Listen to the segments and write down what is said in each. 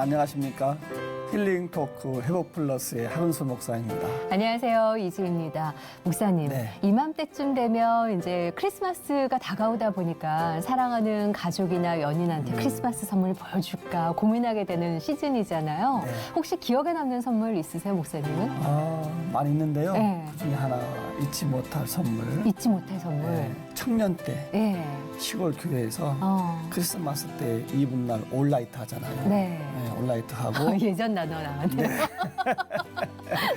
안녕하십니까. 힐링 토크 회복 플러스의 한은수 목사입니다. 안녕하세요. 이지입니다. 목사님, 네. 이맘때쯤 되면 이제 크리스마스가 다가오다 보니까 사랑하는 가족이나 연인한테 크리스마스 선물 보여줄까 고민하게 되는 시즌이잖아요. 네. 혹시 기억에 남는 선물 있으세요, 목사님은? 많이 있는데요. 네. 그중에 하나 잊지 못할 선물. 잊지 못할 선물. 네, 청년 때 네. 시골 교회에서 크리스마스 때 이브날 올라이트 하잖아요. 네. 네, 올라이트 하고 예전 단어랑. 네.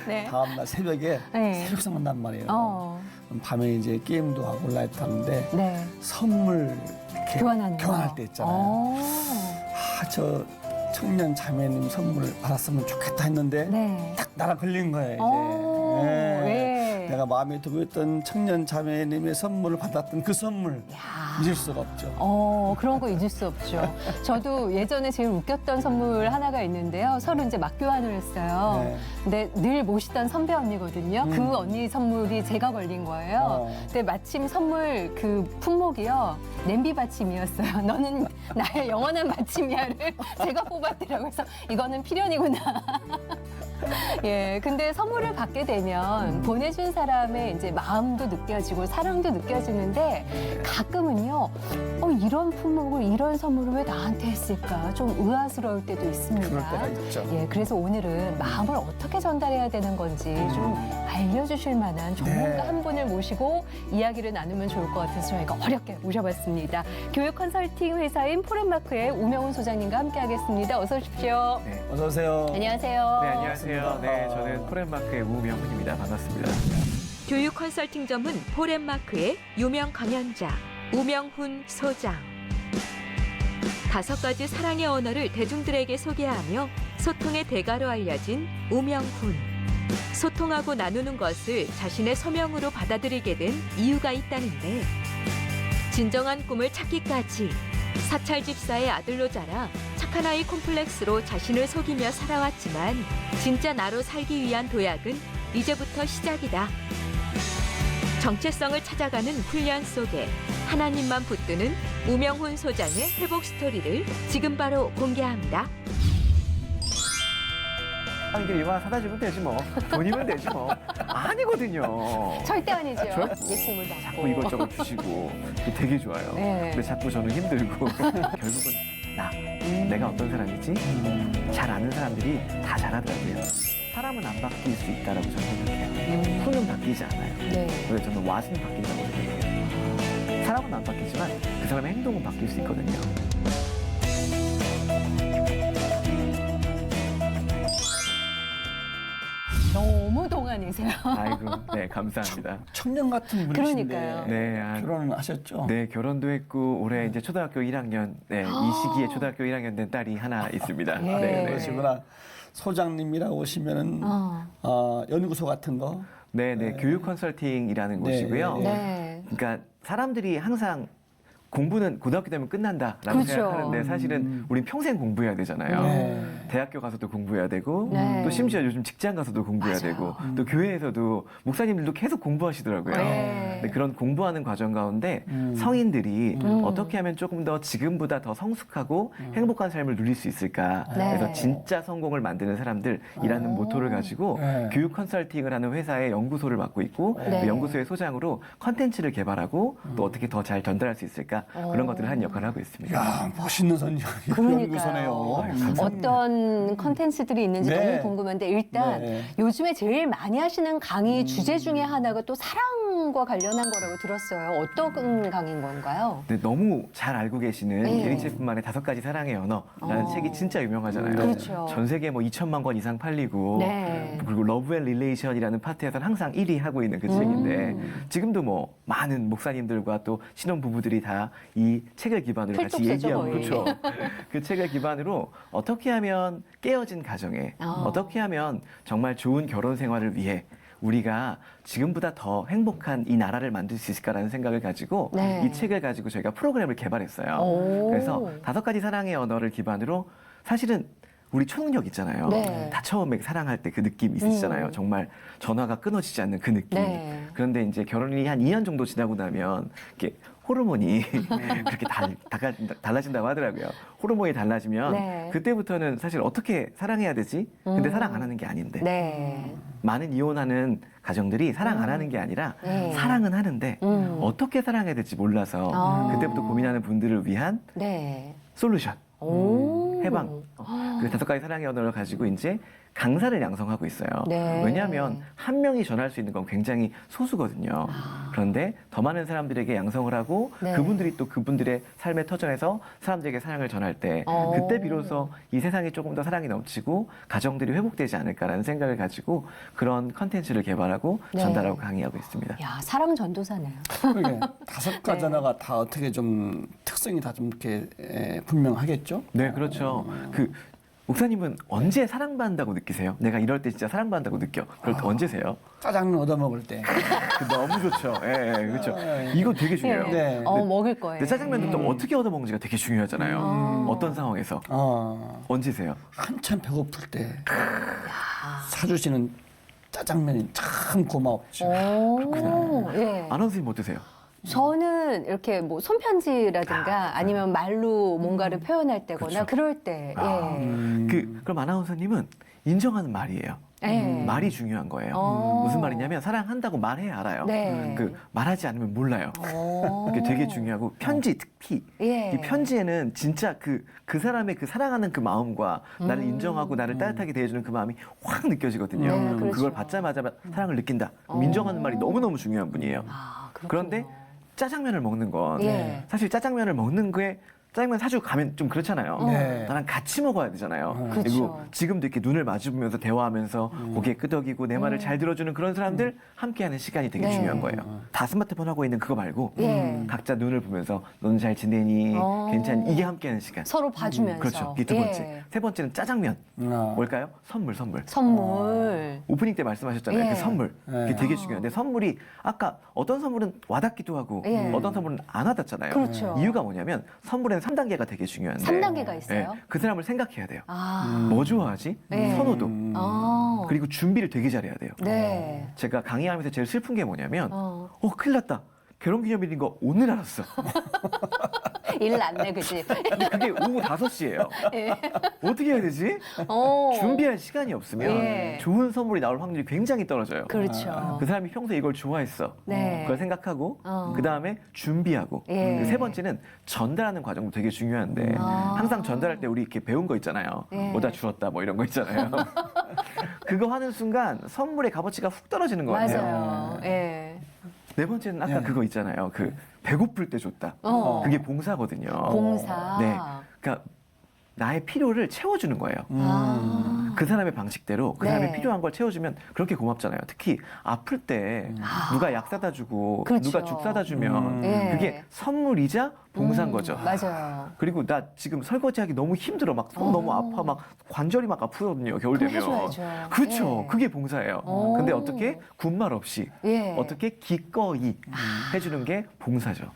네. 다음날 새벽에 네. 새벽상 만난 말이에요. 어. 그럼 밤에 이제 게임도 하고 올라이트 하는데 네. 선물 이렇게 교환하는 교환할 거. 때 있잖아요. 어. 저 청년 자매님 선물 받았으면 좋겠다 했는데 네. 딱 나랑 걸린 거예요, 이제. 어. 네. 내가 마음에 두고 있던 청년 자매님의 선물을 받았던 그 선물 야. 잊을 수가 없죠. 그런 거 잊을 수 없죠. 저도 예전에 제일 웃겼던 선물 하나가 있는데요. 서로 이제 맞교환을 했어요. 네. 근데 늘 모시던 선배 언니거든요. 그 언니 선물이 제가 걸린 거예요. 근데 마침 선물 그 품목이요. 냄비 받침이었어요. 너는 나의 영원한 받침이야를 제가 뽑았더라고요. 그래서 이거는 필연이구나. 예, 근데 선물을 받게 되면 보내준 사람의 이제 마음도 느껴지고 사랑도 느껴지는데 가끔은요, 이런 품목을 이런 선물을 왜 나한테 했을까 좀 의아스러울 때도 있습니다. 그럴 때가 있죠. 예, 그래서 오늘은 마음을 어떻게 전달해야 되는 건지 좀 알려주실 만한 전문가 네. 한 분을 모시고 이야기를 나누면 좋을 것 같아서 저희가 어렵게 모셔봤습니다. 교육 컨설팅 회사인 포렌마크의 우명훈 소장님과 함께하겠습니다. 어서 오십시오. 네. 어서 오세요. 안녕하세요. 네, 안녕하세요. 네, 저는 포렌마크의 우명훈입니다. 반갑습니다. 교육 컨설팅 전문 포렌마크의 유명 강연자 우명훈 소장. 5가지 사랑의 언어를 대중들에게 소개하며 소통의 대가로 알려진 우명훈. 소통하고 나누는 것을 자신의 소명으로 받아들이게 된 이유가 있다는데 진정한 꿈을 찾기까지 사찰 집사의 아들로 자라 착한 아이 콤플렉스로 자신을 속이며 살아왔지만 진짜 나로 살기 위한 도약은 이제부터 시작이다. 정체성을 찾아가는 훈련 속에 하나님만 붙드는 우명훈 소장의 회복 스토리를 지금 바로 공개합니다. 이게 이거 하나 사다 주면 되지 뭐. 돈이면 되지 뭐. 아니거든요. 절대 아니죠. 예쁨을 받고. 자꾸 이것저것 주시고 이게 되게 좋아요. 네. 근데 자꾸 저는 힘들고 결국은 내가 어떤 사람이지? 잘 아는 사람들이 다 잘하더라고요. 사람은 안 바뀔 수 있다라고 저는 생각해요. 후는 바뀌지 않아요. 네. 그래서 저는 왓은 바뀐다고 생각해요. 사람은 안 바뀌지만 그 사람의 행동은 바뀔 수 있거든요. 너무 동안이세요. 아이고, 네, 감사합니다. 청년 같은 분이신데 그러니까요. 네, 결혼하셨죠? 네, 결혼도 했고 올해 이제 초등학교 1학년, 네, 이 시기에 초등학교 1학년 된 딸이 하나 있습니다. 예. 네, 네. 그러시구나. 소장님이라고 오시면은 연구소 같은 거. 네, 네, 교육 컨설팅이라는 네, 곳이고요. 네. 그러니까 사람들이 항상 공부는 고등학교 되면 끝난다라고 그렇죠. 생각하는데 사실은 우린 평생 공부해야 되잖아요. 네. 대학교 가서도 공부해야 되고 네. 또 심지어 요즘 직장 가서도 공부해야 맞아요. 되고 또 교회에서도 목사님들도 계속 공부하시더라고요. 네. 근데 그런 공부하는 과정 가운데 성인들이 어떻게 하면 조금 더 지금보다 더 성숙하고 행복한 삶을 누릴 수 있을까? 네. 그래서 진짜 성공을 만드는 사람들이라는 모토를 가지고 네. 교육 컨설팅을 하는 회사의 연구소를 맡고 있고 네. 그 연구소의 소장으로 컨텐츠를 개발하고 또 어떻게 더 잘 전달할 수 있을까? 그런 것들을 하는 역할을 하고 있습니다. 야, 멋있는 연구소네요. 그러니까요. 어떤 컨텐츠들이 있는지 네. 너무 궁금한데 일단 네. 요즘에 제일 많이 하시는 강의 주제 중에 하나가 또 사랑과 관련한 거라고 들었어요. 어떤 강의인 건가요? 근데 너무 잘 알고 계시는 네. 게리 체프만의 5가지 사랑의 언어라는 책이 진짜 유명하잖아요. 그렇죠. 전 세계 뭐 2천만 권 이상 팔리고 네. 그리고 러브 앤 릴레이션이라는 파트에서는 항상 1위 하고 있는 그 책인데 지금도 뭐 많은 목사님들과 또 신혼 부부들이 다 이 책을 기반으로 같이 필독서죠, 얘기하고 거의. 그렇죠. 그 책을 기반으로 어떻게 하면 깨어진 가정에 어떻게 하면 정말 좋은 결혼 생활을 위해 우리가 지금보다 더 행복한 이 나라를 만들 수 있을까라는 생각을 가지고 네. 이 책을 가지고 저희가 프로그램을 개발했어요. 오. 그래서 5가지 사랑의 언어를 기반으로 사실은 우리 초능력 있잖아요. 네. 다 처음에 사랑할 때 그 느낌 있으시잖아요. 정말 전화가 끊어지지 않는 그 느낌. 네. 그런데 이제 결혼이 한 2년 정도 지나고 나면 이렇게 호르몬이 그렇게 달라진다고 하더라고요. 호르몬이 달라지면 네. 그때부터는 사실 어떻게 사랑해야 되지? 근데 사랑 안 하는 게 아닌데 네. 많은 이혼하는 가정들이 사랑 안 하는 게 아니라 네. 사랑은 하는데 어떻게 사랑해야 될지 몰라서 아. 그때부터 고민하는 분들을 위한 네. 솔루션, 오. 해방. 그 5가지 사랑의 언어를 가지고 이제 강사를 양성하고 있어요. 네. 왜냐하면 한 명이 전할 수 있는 건 굉장히 소수거든요. 그런데 더 많은 사람들에게 양성을 하고 네. 그분들이 또 그분들의 삶의 터전에서 사람들에게 사랑을 전할 때 어. 그때 비로소 이 세상이 조금 더 사랑이 넘치고 가정들이 회복되지 않을까라는 생각을 가지고 그런 컨텐츠를 개발하고 네. 전달하고 강의하고 있습니다. 야, 사랑 전도사네요. 그러게 5가지 언어가 다 어떻게 좀 특성이 다 좀 이렇게 분명하겠죠? 네, 그렇죠. 그 목사님은 언제 사랑받는다고 느끼세요? 내가 이럴 때 진짜 사랑받는다고 느껴. 그럴 때 언제세요? 짜장면 얻어 먹을 때. 너무 좋죠. 예, 예, 그렇죠. 이거 되게 중요해요. 네. 네. 먹을 거예요. 근데 짜장면도 또 어떻게 얻어 먹는지가 되게 중요하잖아요. 어떤 상황에서 언제세요? 한참 배고플 때 사주시는 짜장면이 참 고마웠죠. 오. 예. 아나운서님 어떠세요? 저는 이렇게 뭐 손편지라든가 아니면 말로 뭔가를 표현할 때거나 그렇죠. 그럴 때, 예. 그럼 아나운서님은 인정하는 말이에요. 예. 말이 중요한 거예요. 어. 무슨 말이냐면 사랑한다고 말해야 알아요. 네. 그 말하지 않으면 몰라요. 오. 그게 되게 중요하고 편지 특히 예. 이 편지에는 진짜 그 사람의 그 사랑하는 그 마음과 나를 인정하고 나를 따뜻하게 대해주는 그 마음이 확 느껴지거든요. 네, 그렇죠. 그걸 받자마자 사랑을 느낀다. 그럼 인정하는 말이 너무너무 중요한 분이에요. 아, 그렇군요. 그런데 짜장면을 먹는 건 예. 사실 짜장면을 먹는 거에 짜장면 사주고 가면 좀 그렇잖아요. 네. 나랑 같이 먹어야 되잖아요. 그렇죠. 그리고 지금도 이렇게 눈을 마주보면서 대화하면서 고개 끄덕이고 내 말을 잘 들어주는 그런 사람들 함께하는 시간이 되게 네. 중요한 거예요. 다 스마트폰 하고 있는 그거 말고 예. 각자 눈을 보면서 너는 잘 지내니? 괜찮니? 이게 함께하는 시간. 서로 봐주면서. 그렇죠. 이게 두 번째. 예. 세 번째는 짜장면. 뭘까요? 선물. 선물. 오프닝 때 말씀하셨잖아요. 예. 그 선물. 그게 예. 되게 중요한데 선물이 아까 어떤 선물은 와닿기도 하고 예. 어떤 선물은 안 와닿잖아요. 그렇죠. 이유가 뭐냐면 선물에는 3단계가 되게 중요한데 3단계가 있어요? 그 사람을 생각해야 돼요. 아. 뭐 좋아하지? 예. 선호도. 아. 그리고 준비를 되게 잘해야 돼요. 네. 제가 강의하면서 제일 슬픈 게 뭐냐면 큰일 났다. 결혼기념일인 거 오늘 알았어. 일 났네, 그지? 근데 그게 오후 5시예요. 예. 어떻게 해야 되지? 어. 준비할 시간이 없으면 예. 좋은 선물이 나올 확률이 굉장히 떨어져요. 그렇죠. 그 사람이 평소에 이걸 좋아했어. 네. 그걸 생각하고 어. 그 다음에 준비하고 예. 그 세 번째는 전달하는 과정도 되게 중요한데 아. 항상 전달할 때 우리 이렇게 배운 거 있잖아요. 예. 오다 주었다 뭐 이런 거 있잖아요. 그거 하는 순간 선물의 값어치가 훅 떨어지는 것 같아요. 맞아요. 예. 네 번째는 아까 예. 그거 있잖아요. 그 배고플 때 줬다. 어. 그게 봉사거든요. 봉사. 네. 그러니까 나의 필요를 채워주는 거예요. 아. 그 사람의 방식대로 그 네. 사람이 필요한 걸 채워주면 그렇게 고맙잖아요. 특히 아플 때 누가 약 사다 주고 그렇죠. 누가 죽 사다 주면 예. 그게 선물이자 봉사인 거죠. 맞아요. 그리고 나 지금 설거지하기 너무 힘들어. 막 손 너무 아파. 막 관절이 막 아프거든요. 겨울 그럼 되면. 해줘야죠. 그렇죠. 예. 그게 봉사예요. 오. 근데 어떻게 군말 없이 예. 어떻게 기꺼이 해주는 게 봉사죠.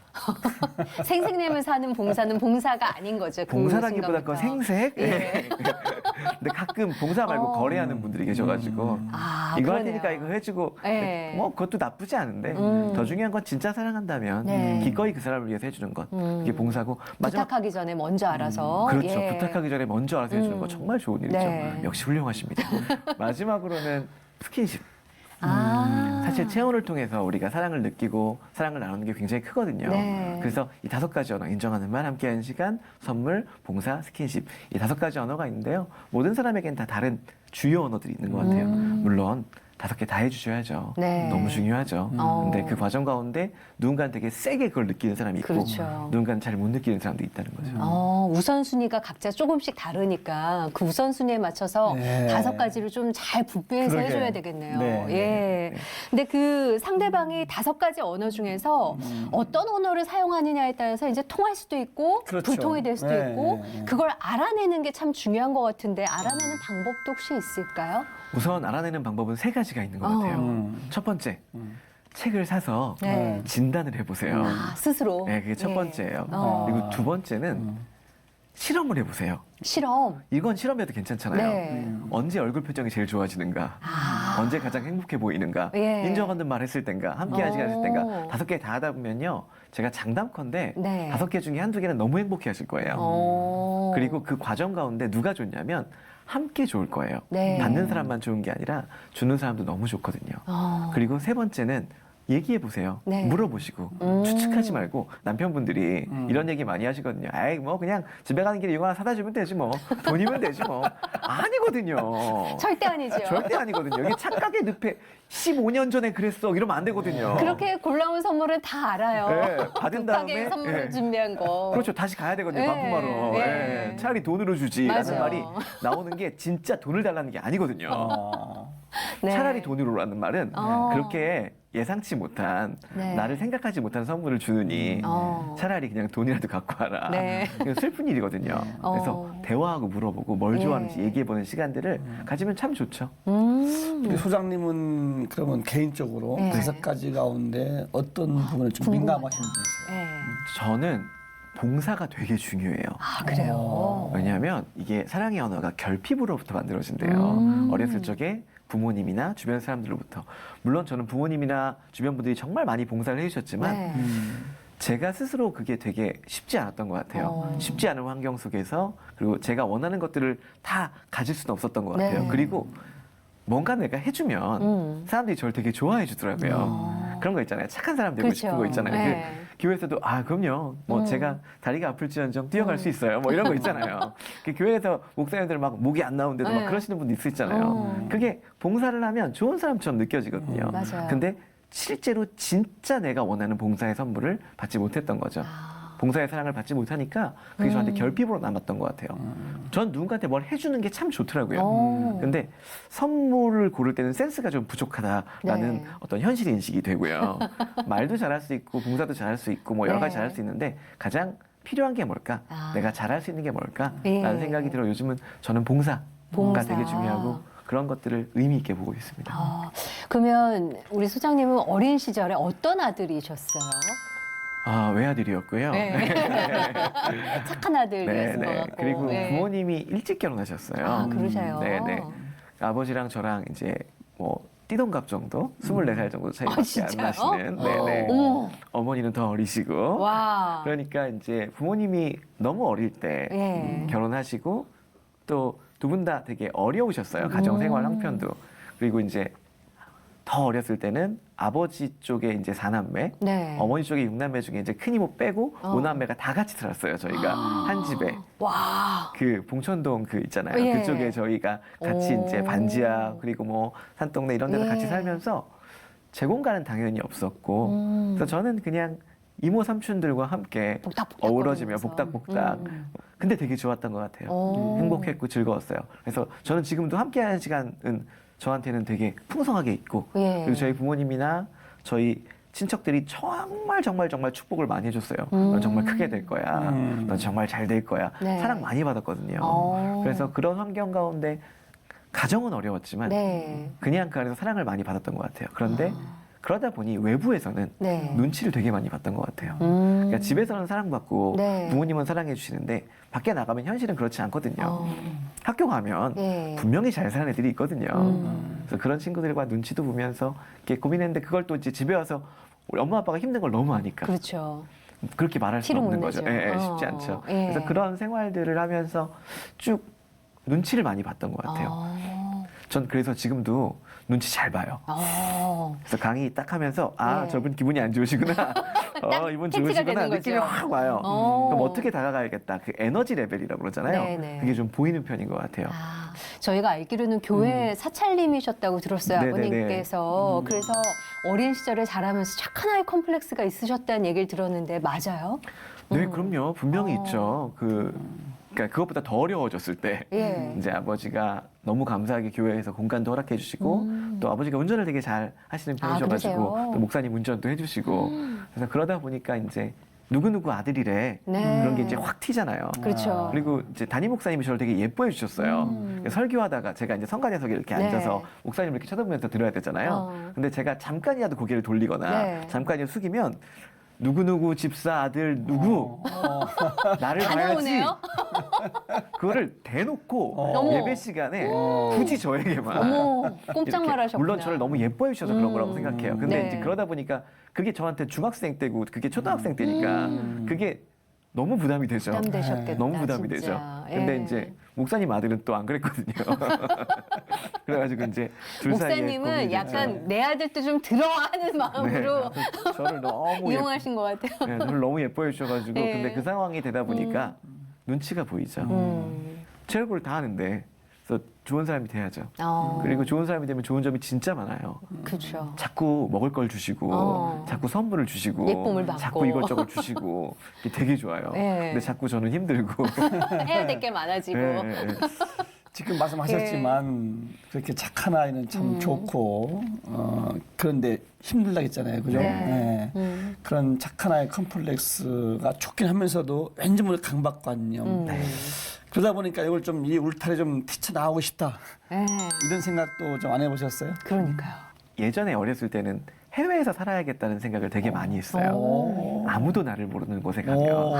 생색내면서 하는 봉사는 봉사가 아닌 거죠. 그 봉사라기보다 그건 순간부터. 생색. 예. 근데 가끔 봉사 말고 거래하는 분들이 계셔가지고 아, 이거 할 그러네요. 테니까 이거 해주고 예. 뭐 그것도 나쁘지 않은데 더 중요한 건 진짜 사랑한다면 네. 기꺼이 그 사람을 위해서 해주는 것 그게 봉사고 마지막 부탁하기 전에 먼저 알아서. 그렇죠. 예. 부탁하기 전에 먼저 알아서 해주는 거 정말 좋은 일이죠. 네. 역시 훌륭하십니다. 마지막으로는 스킨십. 아. 사실 체온을 통해서 우리가 사랑을 느끼고 사랑을 나누는 게 굉장히 크거든요. 네. 그래서 이 5가지 언어, 인정하는 말, 함께하는 시간, 선물, 봉사, 스킨십 이 5가지 언어가 있는데요. 모든 사람에겐 다 다른 주요 언어들이 있는 것 같아요. 물론 5개 다 해주셔야죠. 네. 너무 중요하죠. 어. 근데 그 과정 가운데 누군가는 되게 세게 그걸 느끼는 사람이 있고 그렇죠. 누군가는 잘 못 느끼는 사람도 있다는 거죠. 우선순위가 각자 조금씩 다르니까 그 우선순위에 맞춰서 네. 5가지를 좀 잘 분배해서 그러게. 해줘야 되겠네요. 네. 예. 근데 그 상대방이 5가지 언어 중에서 어떤 언어를 사용하느냐에 따라서 이제 통할 수도 있고 그렇죠. 불통이 될 수도 네, 있고 네, 네. 그걸 알아내는 게 참 중요한 것 같은데 알아내는 방법도 혹시 있을까요? 우선 알아내는 방법은 3가지가 있는 것 같아요. 첫 번째, 책을 사서 네. 진단을 해보세요. 아, 스스로. 네, 그게 첫 예. 번째예요. 어. 그리고 두 번째는 실험을 해보세요. 실험. 이건 실험해도 괜찮잖아요. 네. 언제 얼굴 표정이 제일 좋아지는가? 아. 언제 가장 행복해 보이는가, 예. 인정하는 말 했을 땐가, 함께한 시간 했을 땐가, 오. 5개 다 하다 보면요, 제가 장담컨대 네. 5개 중에 한두 개는 너무 행복해 하실 거예요. 오. 그리고 그 과정 가운데 누가 좋냐면 함께 좋을 거예요. 네. 받는 사람만 좋은 게 아니라 주는 사람도 너무 좋거든요. 어. 그리고 세 번째는 얘기해 보세요. 네. 물어보시고 추측하지 말고 남편분들이 음. 이런 얘기 많이 하시거든요. 아이 뭐 그냥 집에 가는 길에 이거 하나 사다 주면 되지 뭐 돈이면 되지 뭐 아니거든요. 절대 아니죠. 절대 아니거든요. 이게 착각의 늪에 15년 전에 그랬어 이러면 안 되거든요. 그렇게 골라온 선물은 다 알아요. 네, 받은 급하게 다음에 선물을 예. 준비한 거. 그렇죠. 다시 가야 되거든요. 네, 반품하러. 네. 예. 차라리 돈으로 주지라는 맞아요. 말이 나오는 게 진짜 돈을 달라는 게 아니거든요. 네. 차라리 돈으로라는 말은 어. 그렇게 예상치 못한 네. 나를 생각하지 못한 선물을 주느니 차라리 그냥 돈이라도 갖고 와라. 네. 이건 슬픈 일이거든요. 그래서 대화하고 물어보고 뭘 예. 좋아하는지 얘기해보는 시간들을 가지면 참 좋죠. 우리 소장님은 그러면 개인적으로 네. 5가지 가운데 어떤 부분을 좀 민감하신 분이세요? 네. 저는 봉사가 되게 중요해요. 아, 그래요. 왜냐하면 이게 사랑의 언어가 결핍으로부터 만들어진대요. 어렸을 적에 부모님이나 주변 사람들로부터. 물론 저는 부모님이나 주변 분들이 정말 많이 봉사를 해주셨지만 네. 제가 스스로 그게 되게 쉽지 않았던 것 같아요. 쉽지 않은 환경 속에서 그리고 제가 원하는 것들을 다 가질 수는 없었던 것 같아요. 네. 그리고 뭔가 내가 해주면 사람들이 저를 되게 좋아해 주더라고요. 그런 거 있잖아요. 착한 사람 되고 싶은 거 있잖아요. 네. 그 교회에서도 아 그럼요. 뭐 제가 다리가 아플지언정 뛰어갈 수 있어요. 뭐 이런 거 있잖아요. 그 교회에서 목사님들 막 목이 안 나오는데도 네. 막 그러시는 분도 있잖아요. 그게 봉사를 하면 좋은 사람처럼 느껴지거든요. 맞아요. 근데 실제로 진짜 내가 원하는 봉사의 선물을 받지 못했던 거죠. 봉사의 사랑을 받지 못하니까 그게 저한테 결핍으로 남았던 것 같아요. 전 누군가한테 뭘 해주는 게 참 좋더라고요. 근데 선물을 고를 때는 센스가 좀 부족하다라는 네. 어떤 현실 인식이 되고요. 말도 잘할 수 있고 봉사도 잘할 수 있고 뭐 여러 가지 네. 잘할 수 있는데 가장 필요한 게 뭘까? 아. 내가 잘할 수 있는 게 뭘까? 예. 라는 생각이 들어 요즘은 저는 봉사가 봉사. 되게 중요하고 그런 것들을 의미 있게 보고 있습니다. 그러면 우리 소장님은 어린 시절에 어떤 아들이셨어요? 아, 외아들이었고요. 네. 착한 아들이었을 것 같고. 그리고 네. 부모님이 일찍 결혼하셨어요. 아, 그러셔요? 네네. 아버지랑 저랑 이제 뭐 띠동갑 정도, 24살 정도 차이밖에 안 진짜요? 나시는. 네네. 어머. 어머니는 더 어리시고. 와. 그러니까 이제 부모님이 너무 어릴 때 예. 결혼하시고 또 두 분 다 되게 어려우셨어요. 가정생활 형편도. 그리고 이제 더 어렸을 때는 아버지 쪽에 이제 4남매, 네. 어머니 쪽에 6남매 중에 이제 큰 이모 빼고 어. 5남매가 다 같이 살았어요. 저희가 한 집에. 와. 그 봉천동 그 있잖아요. 예. 그쪽에 저희가 같이 오. 이제 반지하 그리고 뭐 산동네 이런 데서 예. 같이 살면서 제 공간은 당연히 없었고 그래서 저는 그냥 이모 삼촌들과 함께 복닥복닥 어우러지며 거리면서. 복닥복닥. 근데 되게 좋았던 것 같아요. 오. 행복했고 즐거웠어요. 그래서 저는 지금도 함께하는 시간은 저한테는 되게 풍성하게 있고 예. 그리고 저희 부모님이나 저희 친척들이 정말 축복을 많이 해줬어요. 넌 정말 크게 될 거야. 넌 정말 잘 될 거야. 네. 사랑 많이 받았거든요. 어. 그래서 그런 환경 가운데 가정은 어려웠지만 네. 그냥 그 안에서 사랑을 많이 받았던 것 같아요. 그런데 그러다 보니 외부에서는 네. 눈치를 되게 많이 봤던 것 같아요. 그러니까 집에서는 사랑받고 네. 부모님은 사랑해 주시는데 밖에 나가면 현실은 그렇지 않거든요. 학교 가면 네. 분명히 잘 사는 애들이 있거든요. 그래서 그런 친구들과 눈치도 보면서 이렇게 고민했는데 그걸 또 이제 집에 와서 우리 엄마 아빠가 힘든 걸 너무 아니까 그렇죠. 그렇게 말할 수 티를 못 없는 거죠. 내죠. 예, 예, 쉽지 않죠. 예. 그래서 그런 생활들을 하면서 쭉 눈치를 많이 봤던 것 같아요. 전 그래서 지금도 눈치 잘 봐요. 그래서 강의 딱 하면서 아 네. 저분 기분이 안 좋으시구나. 이분 캐치가 좋으시구나. 되는 느낌이 거죠. 확 와요. 그럼 어떻게 다가가야겠다. 그 에너지 레벨이라고 그러잖아요. 네네. 그게 좀 보이는 편인 것 같아요. 아, 저희가 알기로는 교회 사찰님이셨다고 들었어요, 네네네. 아버님께서. 그래서 어린 시절에 자라면서 착한 아이 컴플렉스가 있으셨다는 얘기를 들었는데 맞아요? 네, 그럼요. 분명히 있죠. 그러니까 그것보다 더 어려워졌을 때 예. 이제 아버지가 너무 감사하게 교회에서 공간도 허락해 주시고 또 아버지가 운전을 되게 잘 하시는 편이셔가지고 그러세요? 또 목사님 운전도 해주시고 그래서 그러다 보니까 이제 누구누구 아들이래 네. 그런 게 이제 확 튀잖아요. 그렇죠. 그리고 이제 담임 목사님이 저를 되게 예뻐해 주셨어요. 설교하다가 제가 이제 성관에서 이렇게 네. 앉아서 목사님 이렇게 쳐다보면서 들어야 되잖아요. 근데 제가 잠깐이라도 고개를 돌리거나 네. 잠깐이라도 숙이면 누구누구 집사 아들 누구 나를 다 봐야지. 나오네요. 그거를 대놓고 어머. 예배 시간에 굳이 저에게만 어머, 꼼짝 이렇게 말하셨구나. 물론 저를 너무 예뻐해 주셔서 그런 거라고 생각해요. 근데 네. 이제 그러다 보니까 그게 저한테 중학생 때고 그게 초등학생 때니까 그게 너무 부담이 되죠. 부담되셨겠다. 너무 부담이 진짜. 되죠. 근데 예. 이제 목사님 아들은 또 안 그랬거든요. 그래가지고 이제 둘 사이에 목사님은 고민이 약간 됐죠. 내 아들도 좀 들어하는 마음으로 네, 저를 너무 이용하신 것 같아요. 네, 저를 너무 예뻐해 주셔가지고 네. 근데 그 상황이 되다 보니까 눈치가 보이죠. 체력을 다 하는데 그래서 좋은 사람이 돼야죠. 그리고 좋은 사람이 되면 좋은 점이 진짜 많아요. 그렇죠. 자꾸 먹을 걸 주시고, 자꾸 선물을 주시고, 예쁨을 받고. 자꾸 이것저것 주시고, 이게 되게 좋아요. 네. 근데 자꾸 저는 힘들고. 해야 될 게 많아지고. 네, 네. 지금 말씀하셨지만 그렇게 착한 아이는 참 좋고 그런데 힘들다 했잖아요, 그죠? 네. 네. 그런 착한 아이 컴플렉스가 좋긴 하면서도 왠지 모를 강박관념. 그러다 보니까 이걸 좀 이 울타리 좀 뛰쳐나오고 싶다 네. 이런 생각도 좀 안 해보셨어요? 그러니까요. 예전에 어렸을 때는 해외에서 살아야겠다는 생각을 되게 많이 했어요. 아무도 나를 모르는 곳에 가면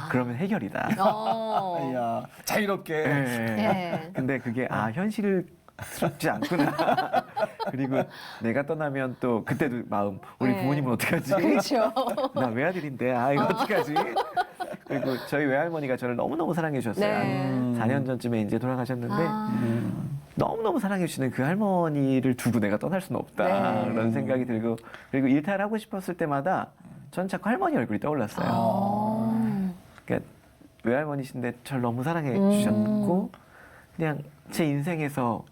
그러면 해결이다. 야 자유롭게. 네. 네. 근데 그게 현실스럽지 않구나. 그리고 내가 떠나면 또 그때도 마음 우리 네. 부모님은 어떡하지? 그렇죠. 나 외아들인데 이거 어떡하지? 그리고 저희 외할머니가 저를 너무너무 사랑해 주셨어요. 네. 한 4년 전쯤에 이제 돌아가셨는데 너무너무 사랑해 주시는 그 할머니를 두고 내가 떠날 수는 없다. 네. 그런 생각이 들고 그리고 일탈을 하고 싶었을 때마다 전 자꾸 할머니 얼굴이 떠올랐어요. 그러니까 외할머니신데 저를 너무 사랑해 주셨고 그냥 제 인생에서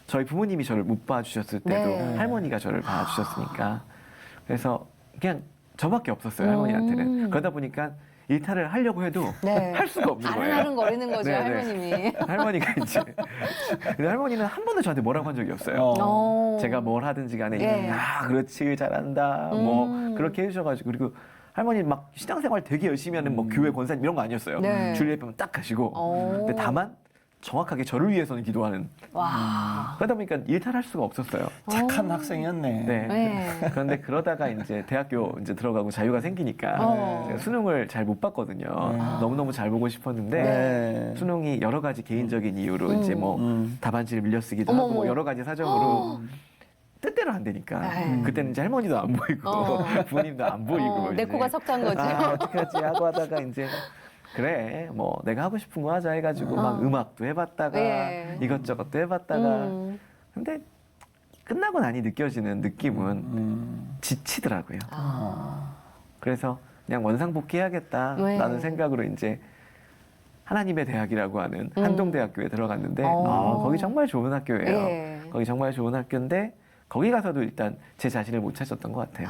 저희 부모님이 저를 못 봐주셨을 때도 네. 할머니가 저를 봐주셨으니까 그래서 그냥 저밖에 없었어요 할머니한테는. 그러다 보니까 일탈을 하려고 해도 네. 할 수가 없는 거예요. 아른아른거리는 거죠, 네, 네. 할머님이. 할머니가 이제 근데 할머니는 한 번도 저한테 뭐라고 한 적이 없어요. 제가 뭘 하든지 간에 예. 야 그렇지 잘한다 뭐 그렇게 해주셔가지고 그리고 할머니 막 신앙생활 되게 열심히 하는 뭐 교회 권사님 이런 거 아니었어요. 네. 주일 예배만 딱 가시고 근데 다만 정확하게 저를 위해서는 기도하는 와. 그러다 보니까 일탈할 수가 없었어요. 착한 학생이었네. 네. 네. 그런데 그러다가 이제 대학교 이제 들어가고 자유가 생기니까 제가 수능을 잘 못 봤거든요. 너무너무 잘 보고 싶었는데 네. 수능이 여러 가지 개인적인 이유로 이제 뭐 답안지를 밀려쓰기도 어머머. 하고 뭐 여러 가지 사정으로 뜻대로 안 되니까 에이. 그때는 이제 할머니도 안 보이고 부모님도 안 보이고 내 이제 코가 석탄 거죠. 어떡하지 하고 하다가 이제 그래 뭐 내가 하고 싶은 거 하자 해가지고 막 음악도 해봤다가 예. 이것저것도 해봤다가 근데 끝나고 나니 느껴지는 느낌은 지치더라고요. 그래서 그냥 원상복귀해야겠다라는 네. 생각으로 이제 하나님의 대학이라고 하는 한동대학교에 들어갔는데 거기 정말 좋은 학교예요. 예. 거기 정말 좋은 학교인데 거기 가서도 일단 제 자신을 못 찾았던 것 같아요.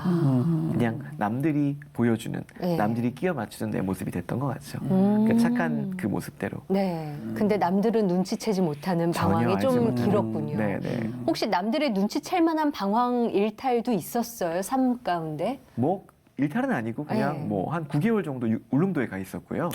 그냥 남들이 보여주는, 예. 남들이 끼워 맞추는 내 모습이 됐던 것 같죠. 그러니까 착한 그 모습대로. 네. 근데 남들은 눈치채지 못하는 방황이 전혀 알지 좀 못하는. 길었군요. 네, 네. 혹시 남들의 눈치챌 만한 방황 일탈도 있었어요? 삶 가운데? 뭐 일탈은 아니고 그냥 예. 뭐 한 9개월 정도 울릉도에 가 있었고요.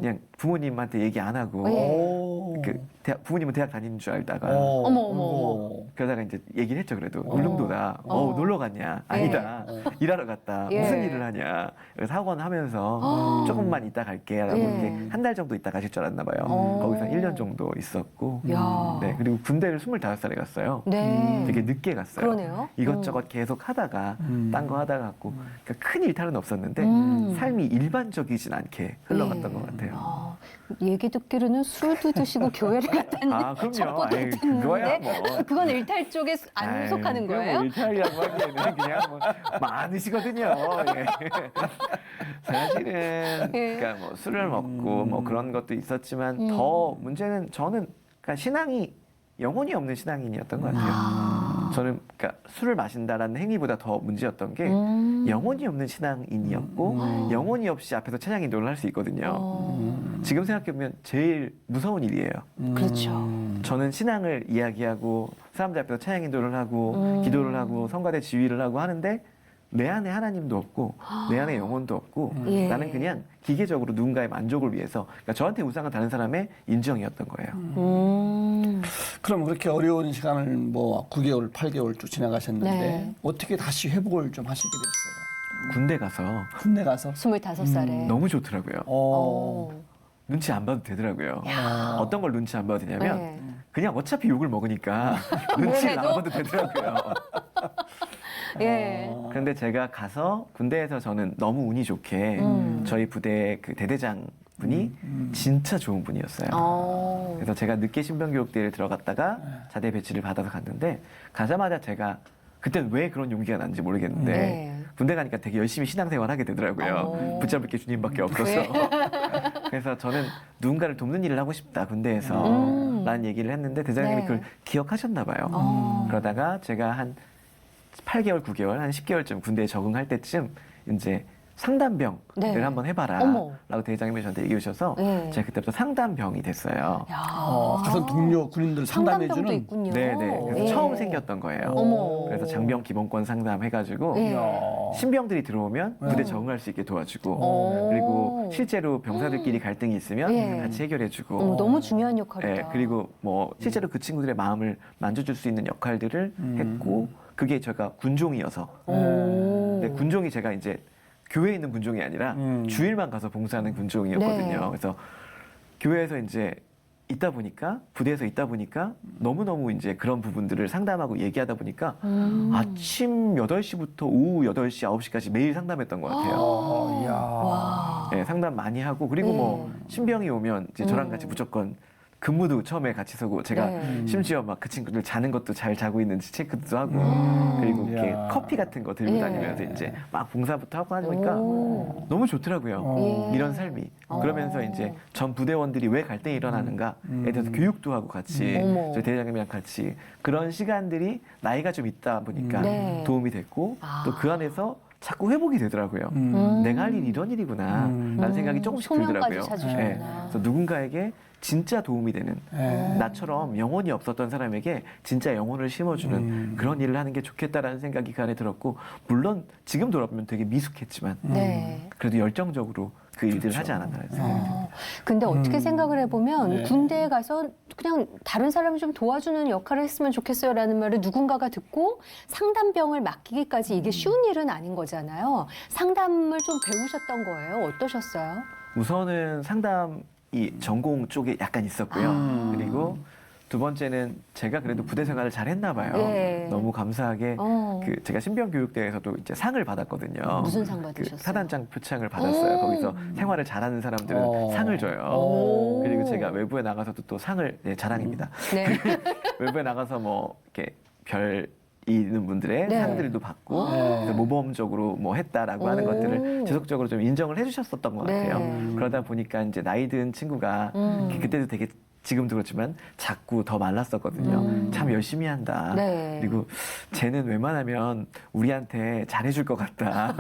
그냥 부모님한테 얘기 안 하고 예. 그 부모님은 대학 다니는 줄 알다가 어머, 어머. 그러다가 이제 얘기를 했죠. 그래도 울릉도다. 놀러 갔냐? 아니다. 일하러 갔다. 예. 무슨 일을 하냐? 그래서 학원 하면서 조금만 있다 갈게라고 예. 이렇게 한 달 정도 있다 가실 줄 알았나 봐요. 거기서 1년 정도 있었고. 야. 네. 그리고 군대를 25살에 갔어요. 네. 되게 늦게 갔어요. 그러네요. 이것저것 계속 하다가 딴 거 하다가 갔고 그러니까 큰 일탈은 없었는데 삶이 일반적이진 않게 흘러갔던 것 같아요. 얘기 듣기로는 술도 드시고 교회를 갔다는 아, 그럼요. 첩보도 아이, 그거야 뭐. 그건 일탈 쪽에 안 속하는 그건 거예요? 뭐 일탈이라고 하기에는 그냥 뭐 많으시거든요. 예. 사실은 예. 그러니까 뭐 술을 먹고 뭐 그런 것도 있었지만 더 문제는 저는 그러니까 신앙이 영혼이 없는 신앙인이었던 것 같아요. 저는 그러니까 술을 마신다라는 행위보다 더 문제였던 게 영혼이 없는 신앙인이었고 영혼이 없이 앞에서 찬양 인도를 할 수 있거든요. 지금 생각해보면 제일 무서운 일이에요. 그렇죠. 저는 신앙을 이야기하고 사람들 앞에서 찬양 인도를 하고 기도를 하고 성가대 지휘를 하고 하는데 내 안에 하나님도 없고 내 안에 영혼도 없고 예. 나는 그냥 기계적으로 누군가의 만족을 위해서 그러니까 저한테 우상은 다른 사람의 인정이었던 거예요. 그럼 그렇게 어려운 시간을 뭐 9개월, 8개월 쭉 지나가셨는데 네. 어떻게 다시 회복을 좀 하시게 됐어요? 군대 가서 군대 가서 25살에. 너무 좋더라고요. 눈치 안 봐도 되더라고요. 어떤 걸 눈치 안 봐도 되냐면 네. 그냥 어차피 욕을 먹으니까 눈치를 안 봐도 되더라고요. 예. 그런데 제가 가서 군대에서 저는 너무 운이 좋게 저희 부대 그 대대장 분이 진짜 좋은 분이었어요. 그래서 제가 늦게 신병교육대를 들어갔다가 자대 배치를 받아서 갔는데 가자마자 제가 그때는 왜 그런 용기가 났는지 모르겠는데 네. 군대 가니까 되게 열심히 신앙생활 하게 되더라고요. 붙잡을 게 주님밖에 없어서. 그래서 저는 누군가를 돕는 일을 하고 싶다 군대에서 라는 얘기를 했는데 대장님이 네. 그걸 기억하셨나 봐요. 그러다가 제가 한 8개월, 9개월, 한 10개월쯤 군대에 적응할 때쯤 이제 상담병을 네. 한번 해봐라 어머. 라고 대장님이 저한테 얘기해 주셔서 네. 제가 그때부터 상담병이 됐어요. 야. 가서 동료 군인들 상담병도 상담해주는. 있군요. 네네. 그래서 예. 처음 생겼던 거예요. 어머. 그래서 장병 기본권 상담해가지고 예. 신병들이 들어오면 부대 적응할 수 있게 도와주고 그리고 실제로 병사들끼리 갈등이 있으면 예. 같이 해결해주고 어머, 너무 중요한 역할이다. 예, 그리고 뭐 실제로 그 친구들의 마음을 만져줄 수 있는 역할들을 했고 그게 제가 군종이어서 근데 군종이 제가 이제 교회에 있는 군종이 아니라 주일만 가서 봉사하는 군종이었거든요. 네. 그래서 교회에서 이제 있다 보니까 부대에서 있다 보니까 너무너무 이제 그런 부분들을 상담하고 얘기하다 보니까 아침 8시부터 오후 8시, 9시까지 매일 상담했던 것 같아요. 이야. 와. 네, 상담 많이 하고 그리고 네. 뭐 신병이 오면 이제 저랑 같이 무조건 근무도 처음에 같이 서고 제가 네. 심지어 막 그 친구들 자는 것도 잘 자고 있는지 체크도 하고 그리고 이렇게 이야. 커피 같은 거 들고 예. 다니면서 이제 막 봉사부터 하고 하니까 오. 너무 좋더라고요. 예. 이런 삶이. 그러면서 이제 전 부대원들이 왜 갈등이 일어나는가에 대해서 교육도 하고 같이 어머. 저희 대장님이랑 같이 그런 시간들이 나이가 좀 있다 보니까 네. 도움이 됐고 아. 또 그 안에서 자꾸 회복이 되더라고요. 내가 할 일이 이런 일이구나 라는 생각이 조금씩 소명까지 들더라고요. 찾으셨구나. 네. 그래서 누군가에게 진짜 도움이 되는 예. 나처럼 영혼이 없었던 사람에게 진짜 영혼을 심어주는 그런 일을 하는 게 좋겠다라는 생각이 그 안에 들었고 물론 지금 돌아보면 되게 미숙했지만 네. 그래도 열정적으로 그 일들을 하지 않았나라는 생각이 듭니다. 근데 어떻게 생각을 해보면 네. 군대에 가서 그냥 다른 사람을 좀 도와주는 역할을 했으면 좋겠어요라는 말을 누군가가 듣고 상담병을 맡기기까지 이게 쉬운 일은 아닌 거잖아요. 상담을 좀 배우셨던 거예요. 어떠셨어요? 우선은 상담이 전공 쪽에 약간 있었고요. 그리고 두 번째는 제가 그래도 부대 생활을 잘 했나 봐요. 예. 너무 감사하게 그 제가 신병교육대에서도 이제 상을 받았거든요. 무슨 상 그 받으셨어요? 사단장 표창을 받았어요. 거기서 생활을 잘하는 사람들은 상을 줘요. 오. 그리고 제가 외부에 나가서도 또 상을 네, 자랑입니다. 네. 외부에 나가서 뭐 이렇게 별 있는 분들의 네. 상들도 받고 네. 그래서 모범적으로 뭐 했다라고 하는 오. 것들을 지속적으로 좀 인정을 해주셨었던 것 네. 같아요. 그러다 보니까 이제 나이 든 친구가 그때도 되게 지금도 그렇지만 자꾸 더 말랐었거든요. 참 열심히 한다. 네. 그리고 쟤는 웬만하면 우리한테 잘해줄 것 같다.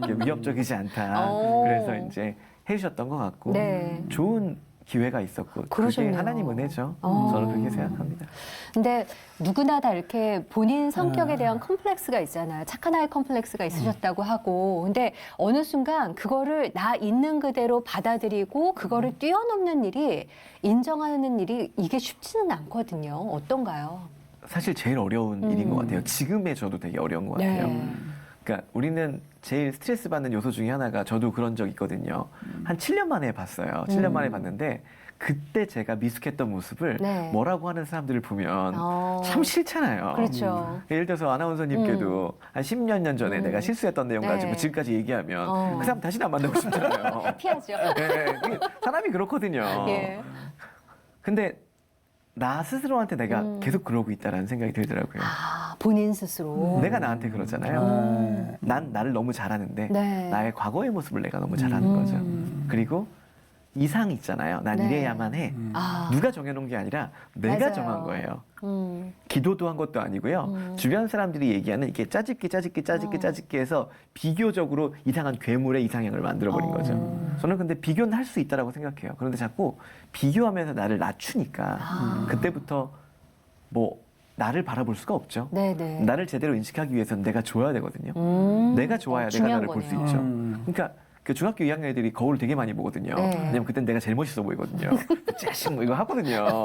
이게 위협적이지 않다. 오. 그래서 이제 해주셨던 것 같고 네. 좋은 기회가 있었고 그게 그러셨네요. 하나님 은혜죠. 어. 저는 그렇게 생각합니다. 근데 누구나 다 이렇게 본인 성격에 대한 컴플렉스가 있잖아요. 착한 아이 컴플렉스가 있으셨다고 하고. 근데 어느 순간 그거를 나 있는 그대로 받아들이고 그거를 뛰어넘는 일이 인정하는 일이 이게 쉽지는 않거든요. 어떤가요? 사실 제일 어려운 일인 것 같아요. 지금의 저도 되게 어려운 것 같아요. 네. 그러니까 우리는 제일 스트레스 받는 요소 중에 하나가 저도 그런 적 있거든요. 한 7년 만에 봤어요. 7년 만에 봤는데 그때 제가 미숙했던 모습을 네. 뭐라고 하는 사람들을 보면 어. 참 싫잖아요. 그렇죠. 예를 들어서 아나운서님께도 한 10년 년 전에 내가 실수했던 내용 네. 가지고 지금까지 얘기하면 어. 그 사람 다시는 안 만나고 싶잖아요. 피하죠. 네, 그게 사람이 그렇거든요. 예. 근데 나 스스로한테 내가 계속 그러고 있다라는 생각이 들더라고요. 아, 본인 스스로. 내가 나한테 그러잖아요. 난 나를 너무 잘하는데 네. 나의 과거의 모습을 내가 너무 잘하는 거죠. 그리고 이상 있잖아요. 난 네. 이래야만 해. 아. 누가 정해놓은 게 아니라 내가 맞아요. 정한 거예요. 음. 기도도 한 것도 아니고요. 주변 사람들이 얘기하는 이게 짜집기 해서 비교적으로 이상한 괴물의 이상형을 만들어버린 거죠. 저는 근데 비교는 할 수 있다라고 생각해요. 그런데 자꾸 비교하면서 나를 낮추니까 그때부터 뭐 나를 바라볼 수가 없죠. 네네. 나를 제대로 인식하기 위해서는 내가 좋아야 되거든요. 내가 좋아야 내가 중요한 나를 볼 수 거네요. 있죠. 그러니까 그 중학교 2학년 애들이 거울 되게 많이 보거든요. 네. 왜냐면 그땐 내가 제일 멋있어 보이거든요. 짜식 뭐 이거 하거든요.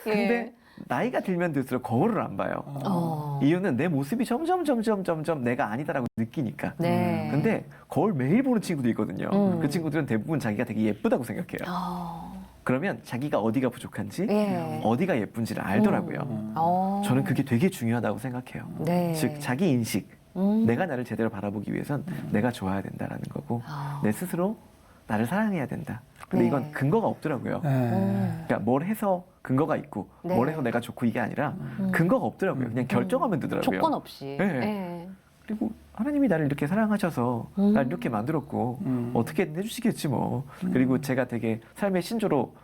근데 나이가 들면 들수록 거울을 안 봐요. 이유는 내 모습이 점점 내가 아니다라고 느끼니까. 네. 근데 거울 매일 보는 친구도 있거든요. 그 친구들은 대부분 자기가 되게 예쁘다고 생각해요. 그러면 자기가 어디가 부족한지, 예. 어디가 예쁜지를 알더라고요. 저는 그게 되게 중요하다고 생각해요. 네. 즉 자기 인식, 내가 나를 제대로 바라보기 위해선 내가 좋아야 된다라는 거고 내 스스로 나를 사랑해야 된다. 근데 네. 이건 근거가 없더라고요. 그러니까 뭘 해서 근거가 있고 네. 뭘 해서 내가 좋고 이게 아니라 근거가 없더라고요. 그냥 결정하면 되더라고요. 조건 없이. 네. 네. 그리고 하나님이 나를 이렇게 사랑하셔서 나를 이렇게 만들었고 어떻게든 해주시겠지 뭐. 그리고 제가 되게 삶의 신조로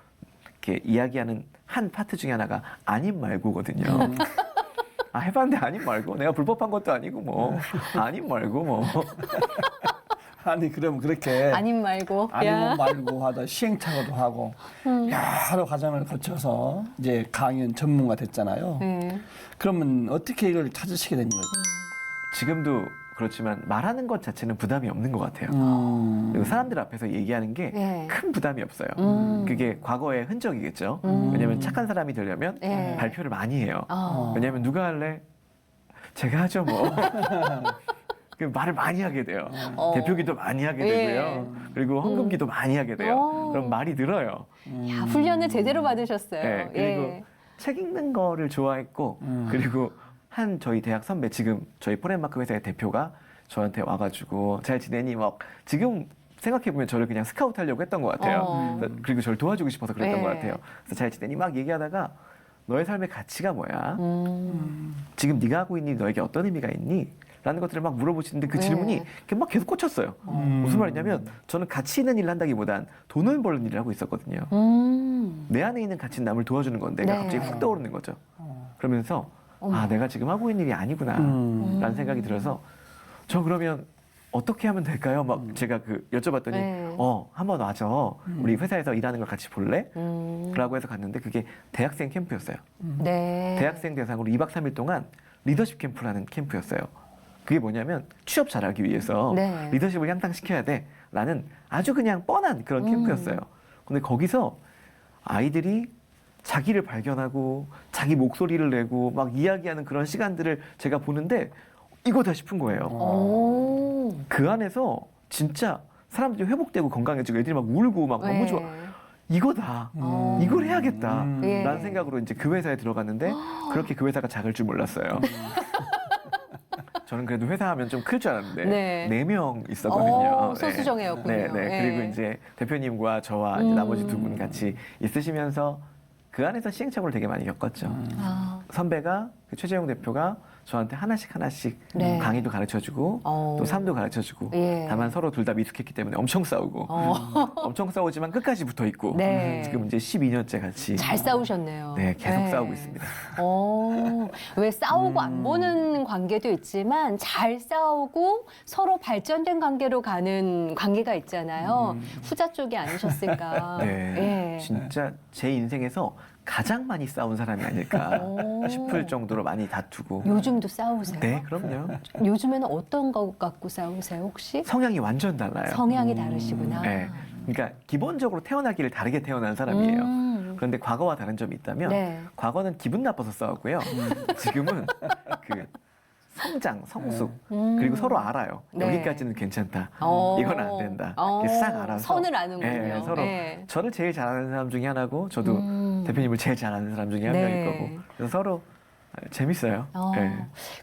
이렇게 이야기하는 한 파트 중에 하나가 아님 말고거든요. 아, 해봤는데 아님 말고 내가 불법한 것도 아니고 뭐 아님 말고 뭐. 아니 그럼 그렇게 아님 말고. 아니면 말고 하다 시행착오도 하고 여러 과정을 거쳐서 이제 강연 전문가 됐잖아요. 네. 그러면 어떻게 이걸 찾으시게 된 거죠? 지금도 그렇지만 말하는 것 자체는 부담이 없는 것 같아요. 그리고 사람들 앞에서 얘기하는 게 큰 네. 부담이 없어요. 그게 과거의 흔적이겠죠. 왜냐하면 착한 사람이 되려면 네. 발표를 많이 해요. 어. 왜냐하면 누가 할래? 제가 하죠 뭐. 그 말을 많이 하게 돼요. 어. 대표기도 많이 하게 예. 되고요. 그리고 헌금기도 많이 하게 돼요. 어. 그럼 말이 늘어요. 야, 훈련을 제대로 받으셨어요. 네, 그리고 예. 책 읽는 거를 좋아했고 그리고 한 저희 대학 선배 지금 저희 포렌마크 회사의 대표가 저한테 와가지고 잘 지내니 막 지금 생각해보면 저를 그냥 스카우트 하려고 했던 것 같아요. 그리고 저를 도와주고 싶어서 그랬던 네. 것 같아요. 그래서 잘 지내니 막 얘기하다가 너의 삶의 가치가 뭐야? 지금 네가 하고 있니? 너에게 어떤 의미가 있니? 라는 것들을 막 물어보시는데 그 네. 질문이 이렇게 막 계속 꽂혔어요. 무슨 말이냐면 저는 가치 있는 일을 한다기보단 돈을 버는 일을 하고 있었거든요. 내 안에 있는 가치는 남을 도와주는 건데 네. 갑자기 훅 떠오르는 거죠. 그러면서 아 내가 지금 하고 있는 일이 아니구나 라는 생각이 들어서 저 그러면 어떻게 하면 될까요? 막 제가 그 여쭤봤더니 네. 한번 와줘. 우리 회사에서 일하는 걸 같이 볼래? 음. 라고 해서 갔는데 그게 대학생 캠프였어요. 네. 대학생 대상으로 2박 3일 동안 리더십 캠프라는 캠프였어요. 그게 뭐냐면 취업 잘하기 위해서 네. 리더십을 향상시켜야 돼 라는 아주 그냥 뻔한 그런 캠프였어요. 근데 거기서 아이들이 자기를 발견하고 자기 목소리를 내고 막 이야기하는 그런 시간들을 제가 보는데 이거다 싶은 거예요. 오. 그 안에서 진짜 사람들이 회복되고 건강해지고 애들이 막 울고 막 너무 좋아. 이거다. 이걸 해야겠다. 예. 라는 생각으로 이제 그 회사에 들어갔는데 그렇게 그 회사가 작을 줄 몰랐어요. 저는 그래도 회사 하면 좀 클 줄 알았는데 네. 4명 있었거든요. 소수정예였군요. 네, 네. 예. 그리고 이제 대표님과 저와 이제 나머지 두 분 같이 있으시면서 그 안에서 시행착오를 되게 많이 겪었죠. 아. 선배가 그 최재용 대표가 저한테 하나씩 네. 강의도 가르쳐주고 또 삶도 가르쳐주고 예. 다만 서로 둘 다 미숙했기 때문에 엄청 싸우고 엄청 싸우지만 끝까지 붙어 있고 네. 지금 이제 12년째 같이 잘 싸우셨네요. 네, 계속 싸우고 있습니다. 왜 싸우고 안 보는 관계도 있지만 잘 싸우고 서로 발전된 관계로 가는 관계가 있잖아요. 후자 쪽이 아니셨을까. 네, 예. 진짜 제 인생에서 가장 많이 싸운 사람이 아닐까 싶을 정도로 많이 다투고. 요즘도 싸우세요? 네, 그럼요. 요즘에는 어떤 거 갖고 싸우세요, 혹시? 성향이 완전 달라요. 성향이 다르시구나. 네, 그러니까 기본적으로 태어나기를 다르게 태어난 사람이에요. 그런데 과거와 다른 점이 있다면 네. 과거는 기분 나빠서 싸웠고요. 지금은 그 성장, 성숙 그리고 서로 알아요. 네. 여기까지는 괜찮다. 이건 안 된다. 이렇게 싹 알아서 선을 아는군요. 네, 서로 네. 저를 제일 잘하는 사람 중에 하나고 저도 대표님을 제일 잘하는 사람 중에 한 네. 명일 거고 그래서 서로 재밌어요. 네.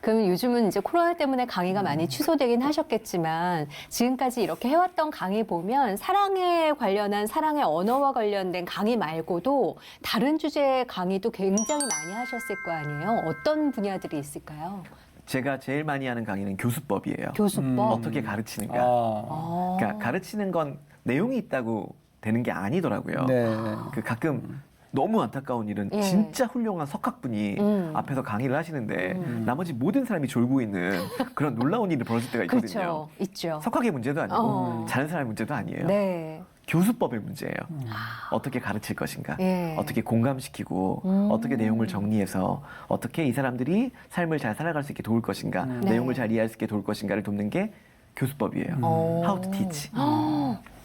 그럼 요즘은 이제 코로나 때문에 강의가 많이 취소되긴 하셨겠지만 지금까지 이렇게 해왔던 강의 보면 사랑에 관련한 사랑의 언어와 관련된 강의 말고도 다른 주제의 강의도 굉장히 많이 하셨을 거 아니에요? 어떤 분야들이 있을까요? 제가 제일 많이 하는 강의는 교수법이에요. 교수법? 어떻게 가르치는가. 그러니까 가르치는 건 내용이 있다고 되는 게 아니더라고요. 네. 그 가끔 너무 안타까운 일은 예. 진짜 훌륭한 석학분이 앞에서 강의를 하시는데 나머지 모든 사람이 졸고 있는 그런 놀라운 일이 벌어질 때가 있거든요. 그렇죠. 있죠. 석학의 문제도 아니고 어. 잘하는 사람의 문제도 아니에요. 네. 교수법의 문제예요. 어떻게 가르칠 것인가, 예. 어떻게 공감시키고, 어떻게 내용을 정리해서 어떻게 이 사람들이 삶을 잘 살아갈 수 있게 도울 것인가, 네. 내용을 잘 이해할 수 있게 도울 것인가를 돕는 게 교수법이에요. How to teach.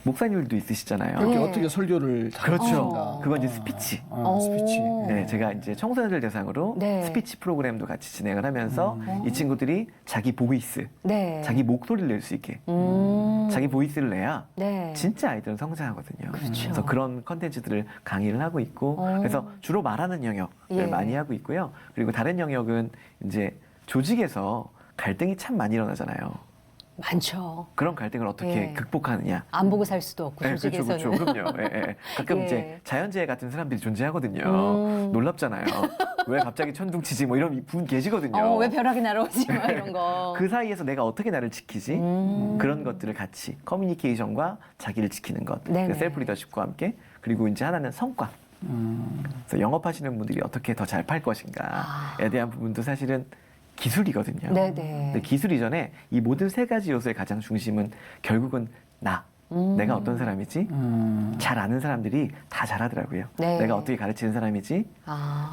목사님들도 있으시잖아요. 네. 이렇게 어떻게 설교를 잘 그렇죠. 하신가. 그건 이제 스피치. 스피치. 네, 제가 이제 청소년들 대상으로 네. 스피치 프로그램도 같이 진행을 하면서 이 친구들이 자기 보이스, 네. 자기 목소리를 낼 수 있게 자기 보이스를 내야 네. 진짜 아이들은 성장하거든요. 그렇죠. 그래서 그런 컨텐츠들을 강의를 하고 있고 그래서 주로 말하는 영역을 예. 많이 하고 있고요. 그리고 다른 영역은 이제 조직에서 갈등이 참 많이 일어나잖아요. 많죠. 그런 갈등을 어떻게 예. 극복하느냐. 안 보고 살 수도 없고 네, 조직에서는. 그렇죠, 그럼요. 예, 예. 가끔 예. 이제 자연재해 같은 사람들이 존재하거든요. 놀랍잖아요. 왜 갑자기 천둥치지 뭐 이런 분 계시거든요. 왜 벼락이 날아오지 마 이런 거. 그 사이에서 내가 어떻게 나를 지키지? 그런 것들을 같이 커뮤니케이션과 자기를 지키는 것, 네네. 그 셀프 리더십과 함께 그리고 이제 하나는 성과. 그래서 영업하시는 분들이 어떻게 더 잘 팔 것인가에 대한 부분도 사실은 기술이거든요. 네네. 근데 기술 이전에 이 모든 세 가지 요소의 가장 중심은 결국은 나. 내가 어떤 사람이지? 잘 아는 사람들이 다 잘하더라고요. 네. 내가 어떻게 가르치는 사람이지?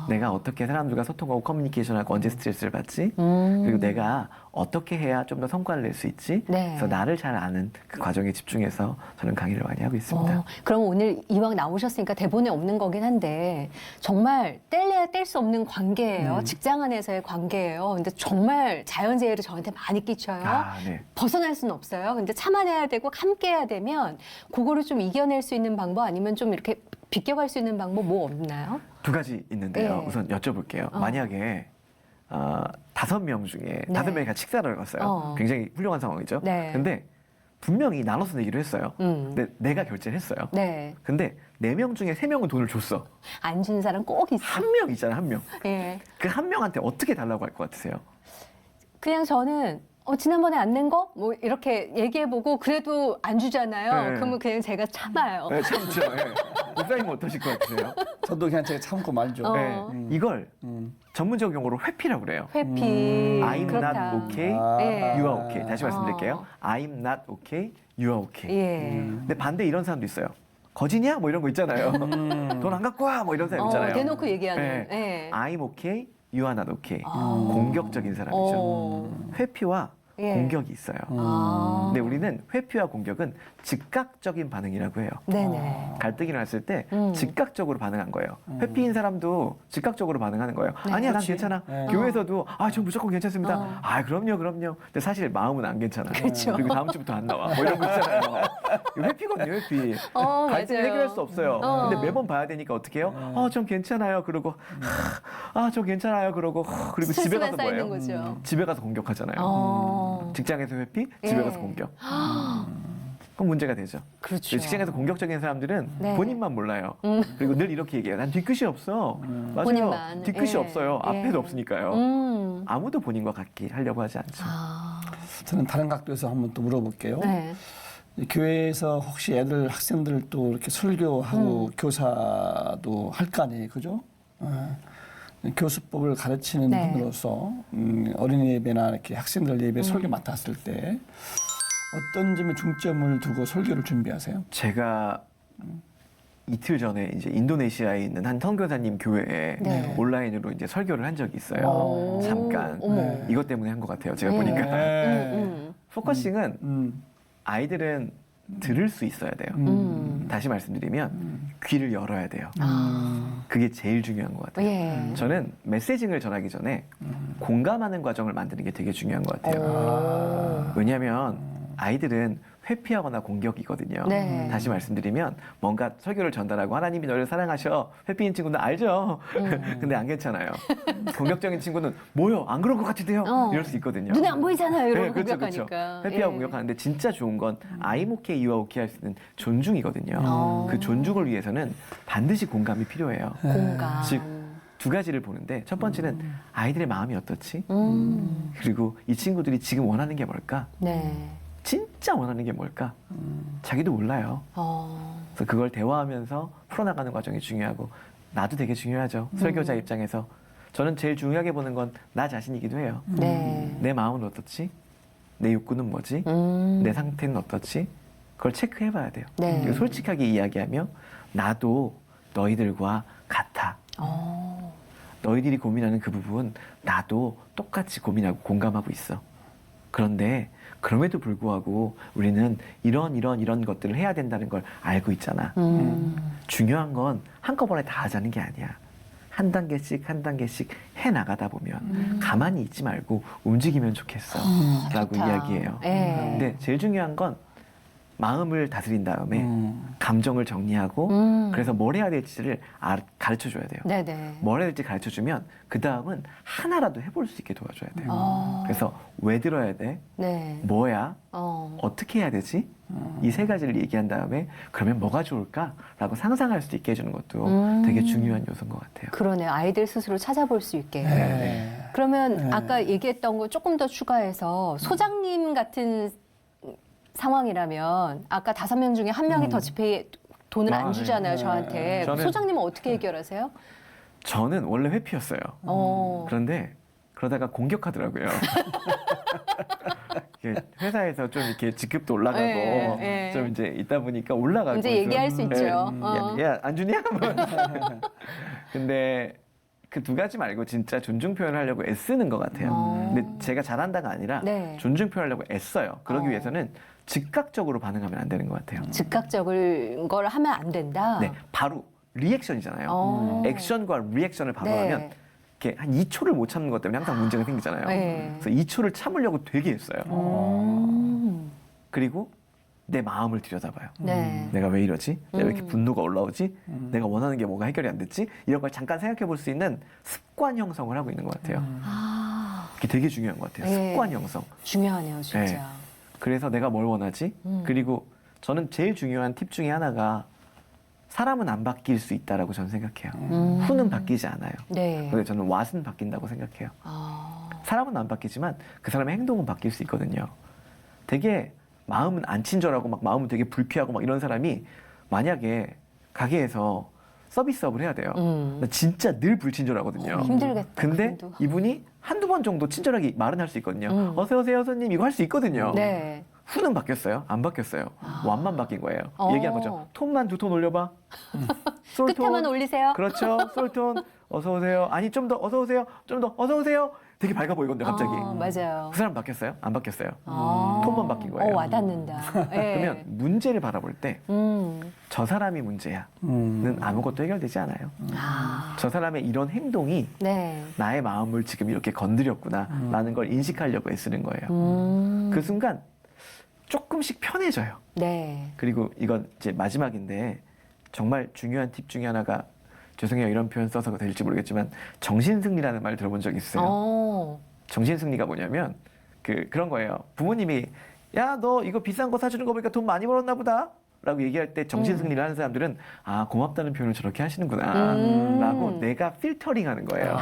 내가 어떻게 사람들과 소통하고 커뮤니케이션하고 언제 스트레스를 받지? 그리고 내가 어떻게 해야 좀 더 성과를 낼 수 있지? 네. 그래서 나를 잘 아는 그 과정에 집중해서 저는 강의를 많이 하고 있습니다. 그럼 오늘 이왕 나오셨으니까 대본에 없는 거긴 한데 정말 뗄래야 뗄 수 없는 관계예요. 직장 안에서의 관계예요. 근데 정말 자연재해를 저한테 많이 끼쳐요. 네. 벗어날 수는 없어요. 근데 참아내야 되고 함께해야 되면 그거를 좀 이겨낼 수 있는 방법 아니면 좀 이렇게 비껴갈 수 있는 방법 뭐 없나요? 두 가지 있는데요. 네. 우선 여쭤볼게요. 만약에 5명 중에 네. 5명이 같이 식사를 갔어요. 굉장히 훌륭한 상황이죠. 네. 근데 분명히 나눠서 내기로 했어요. 음. 근데 내가 결제를 했어요. 네. 근데 4명 중에 3명은 돈을 줬어. 안 주는 사람 꼭 있어. 한 명 있잖아, 한 명. 예. 그 한 명한테 어떻게 달라고 할 것 같으세요? 그냥 저는 지난번에 안 낸 거? 뭐 이렇게 얘기해보고 그래도 안 주잖아요. 네. 그러면 그냥 제가 참아요. 네, 참죠. 네. 목사님은 어떠실 것 같으세요? 저도 그냥 제가 참고 말죠. 네. 이걸 전문적 용어로 회피라고 그래요. 회피. I'm 그렇다. not okay, 네. you are okay. 다시 말씀드릴게요. I'm not okay, you are okay. 예. 근데 반대 이런 사람도 있어요. 거지냐? 뭐 이런 거 있잖아요. 돈 안 갖고 와? 뭐 이런 사람 있잖아요. 대놓고 얘기하는. 네. 예. I'm okay, you are not okay. 공격적인 사람이죠. 회피와 예. 공격이 있어요. 근데 우리는 회피와 공격은 즉각적인 반응이라고 해요. 네네. 갈등이 났을 때 즉각적으로 반응한 거예요. 회피인 사람도 즉각적으로 반응하는 거예요. 네. 아니야, 난 그렇지. 괜찮아. 네. 교회에서도 저 무조건 괜찮습니다. 그럼요, 그럼요. 근데 사실 마음은 안 괜찮아. 그렇죠. 그리고 다음 주부터 안 나와. 뭐 이런 거 있잖아요. 이거 회피거든요, 회피. 갈등을 맞아요. 해결할 수 없어요. 근데 매번 봐야 되니까 어떻게 해요? 전 괜찮아요. 그러고 전 괜찮아요. 그러고 그리고 집에 스트레스만 가서 쌓이는 뭐예요? 거죠. 집에 가서 공격하잖아요. 직장에서 회피, 집에 예. 가서 공격. 그럼 문제가 되죠. 그렇죠. 직장에서 공격적인 사람들은 네. 본인만 몰라요. 그리고 늘 이렇게 얘기해요. 난 뒤끝이 없어. 맞아요. 본인만. 뒤끝이 예. 없어요. 예. 앞에도 없으니까요. 아무도 본인과 같게 하려고 하지 않죠. 저는 다른 각도에서 한번 또 물어볼게요. 네. 교회에서 혹시 애들 학생들 또 이렇게 설교하고 교사도 할 거 아니에요, 그죠? 교수법을 가르치는 네. 분으로서 어린이 예배나 이렇게 학생들 예배 설교 맡았을 때 어떤 점에 중점을 두고 설교를 준비하세요? 제가 이틀 전에 이제 인도네시아에 있는 한 선교사님 교회에 네. 온라인으로 이제 설교를 한 적이 있어요. 잠깐. 어머. 이것 때문에 한 것 같아요. 제가 네. 보니까. 네. 포커싱은 아이들은 들을 수 있어야 돼요. 다시 말씀드리면 귀를 열어야 돼요. 그게 제일 중요한 것 같아요. 예. 저는 메시징을 전하기 전에 공감하는 과정을 만드는 게 되게 중요한 것 같아요. 왜냐하면 아이들은 회피하거나 공격이거든요. 네. 다시 말씀드리면 뭔가 설교를 전달하고 하나님이 너를 사랑하셔. 회피인 친구는 알죠. 근데 안 괜찮아요. 공격적인 친구는 뭐요? 안 그런 것 같은데요? 이럴 수 있거든요. 눈에 안 보이잖아요. 이러고 그렇죠, 공격하니까. 그렇죠. 회피하고 예. 공격하는데 진짜 좋은 건 I'm okay, you are okay 할 수 있는 존중이거든요. 그 존중을 위해서는 반드시 공감이 필요해요. 공감. 즉, 두 가지를 보는데 첫 번째는 아이들의 마음이 어떻지? 그리고 이 친구들이 지금 원하는 게 뭘까? 네. 진짜 원하는 게 뭘까? 자기도 몰라요. 그래서 그걸 대화하면서 풀어나가는 과정이 중요하고 나도 되게 중요하죠. 설교자 입장에서. 저는 제일 중요하게 보는 건 나 자신이기도 해요. 네. 내 마음은 어떻지? 내 욕구는 뭐지? 내 상태는 어떻지? 그걸 체크해봐야 돼요. 네. 그리고 솔직하게 이야기하며 나도 너희들과 같아. 너희들이 고민하는 그 부분 나도 똑같이 고민하고 공감하고 있어. 그런데 그럼에도 불구하고 우리는 이런 것들을 해야 된다는 걸 알고 있잖아. 중요한 건 한꺼번에 다 하자는 게 아니야. 한 단계씩 해 나가다 보면 가만히 있지 말고 움직이면 좋겠어. 라고 좋다. 이야기해요. 예. 근데 제일 중요한 건 마음을 다스린 다음에 감정을 정리하고 그래서 뭘 해야 될지를 가르쳐 줘야 돼요. 네네. 뭘 해야 될지 가르쳐 주면 그 다음은 하나라도 해볼 수 있게 도와줘야 돼요. 어. 그래서 왜 들어야 돼? 네. 뭐야? 어. 어떻게 해야 되지? 이 세 가지를 얘기한 다음에 그러면 뭐가 좋을까라고 상상할 수 있게 해주는 것도 되게 중요한 요소인 것 같아요. 그러네요. 아이들 스스로 찾아볼 수 있게. 네. 그러면 네. 아까 얘기했던 거 조금 더 추가해서 소장님 같은 상황이라면 아까 5명 중에 1명이 더 집회에 돈을 안 주잖아요, 네. 저한테. 저는- 소장님은 어떻게 해결하세요? 저는 원래 회피였어요. 어. 그런데 그러다가 공격하더라고요. 이게 회사에서 좀 이렇게 직급도 올라가고 네, 네. 좀 이제 있다 보니까 올라가고 이제 얘기할 수 있죠. 어. 야, 안 주냐? 근데 그 두 가지 말고 진짜 존중 표현을 하려고 애쓰는 것 같아요. 어. 근데 제가 잘한다가 아니라 네. 존중 표현하려고 애써요. 그러기 어. 위해서는 즉각적으로 반응하면 안 되는 것 같아요. 즉각적인 걸 하면 안 된다. 네, 바로 리액션이잖아요. 어. 액션과 리액션을 바로 네. 하면 이렇게 한 2초를 못 참는 것 때문에 항상 문제가 생기잖아요. 네. 그래서 2초를 참으려고 되게 했어요. 그리고 내 마음을 들여다봐요. 네. 내가 왜 이러지? 내가 왜 이렇게 분노가 올라오지? 내가 원하는 게 뭐가 해결이 안 됐지? 이런 걸 잠깐 생각해 볼 수 있는 습관 형성을 하고 있는 것 같아요. 아, 그게 되게 중요한 것 같아요. 네. 습관 형성. 중요하네요, 진짜. 네. 그래서 내가 뭘 원하지? 그리고 저는 제일 중요한 팁 중에 하나가 사람은 안 바뀔 수 있다라고 저는 생각해요. 후는 바뀌지 않아요. 네. 근데 저는 왓은 바뀐다고 생각해요. 아, 사람은 안 바뀌지만 그 사람의 행동은 바뀔 수 있거든요. 되게 마음은 안 친절하고 막 마음은 되게 불쾌하고 막 이런 사람이 만약에 가게에서 서비스업을 해야 돼요. 나 진짜 늘 불친절하거든요. 힘들겠다. 근데 그분도. 이분이 한두 번 정도 친절하게 말은 할 수 있거든요. 어서 오세요, 손님. 이거 할 수 있거든요. 네. 후는 바뀌었어요? 안 바뀌었어요. 왓만 바뀐 거예요. 어. 얘기한 거죠. 톤만 2톤 올려봐. 솔톤. 끝에만 올리세요. 그렇죠. 솔톤. 어서 오세요. 아니 좀 더 어서 오세요. 좀 더 어서 오세요. 되게 밝아 보이거든요. 갑자기. 맞아요. 그 사람 바뀌었어요? 안 바뀌었어요. 아. 톤만 바뀐 거예요. 와닿는다. 네. 그러면 문제를 바라볼 때 저 사람이 문제야는 아무것도 해결되지 않아요. 아, 저 사람의 이런 행동이 네. 나의 마음을 지금 이렇게 건드렸구나라는 걸 인식하려고 애쓰는 거예요. 그 순간 조금씩 편해져요. 네. 그리고 이건 이제 마지막인데 정말 중요한 팁 중에 하나가 죄송해요 이런 표현 써서 될지 모르겠지만 정신승리라는 말 들어본 적 있어요. 어. 정신승리가 뭐냐면 그런 거예요. 부모님이 야 너 이거 비싼 거 사주는 거 보니까 돈 많이 벌었나 보다 라고 얘기할 때 정신승리를 하는 사람들은 아 고맙다는 표현을 저렇게 하시는구나 라고 내가 필터링하는 거예요.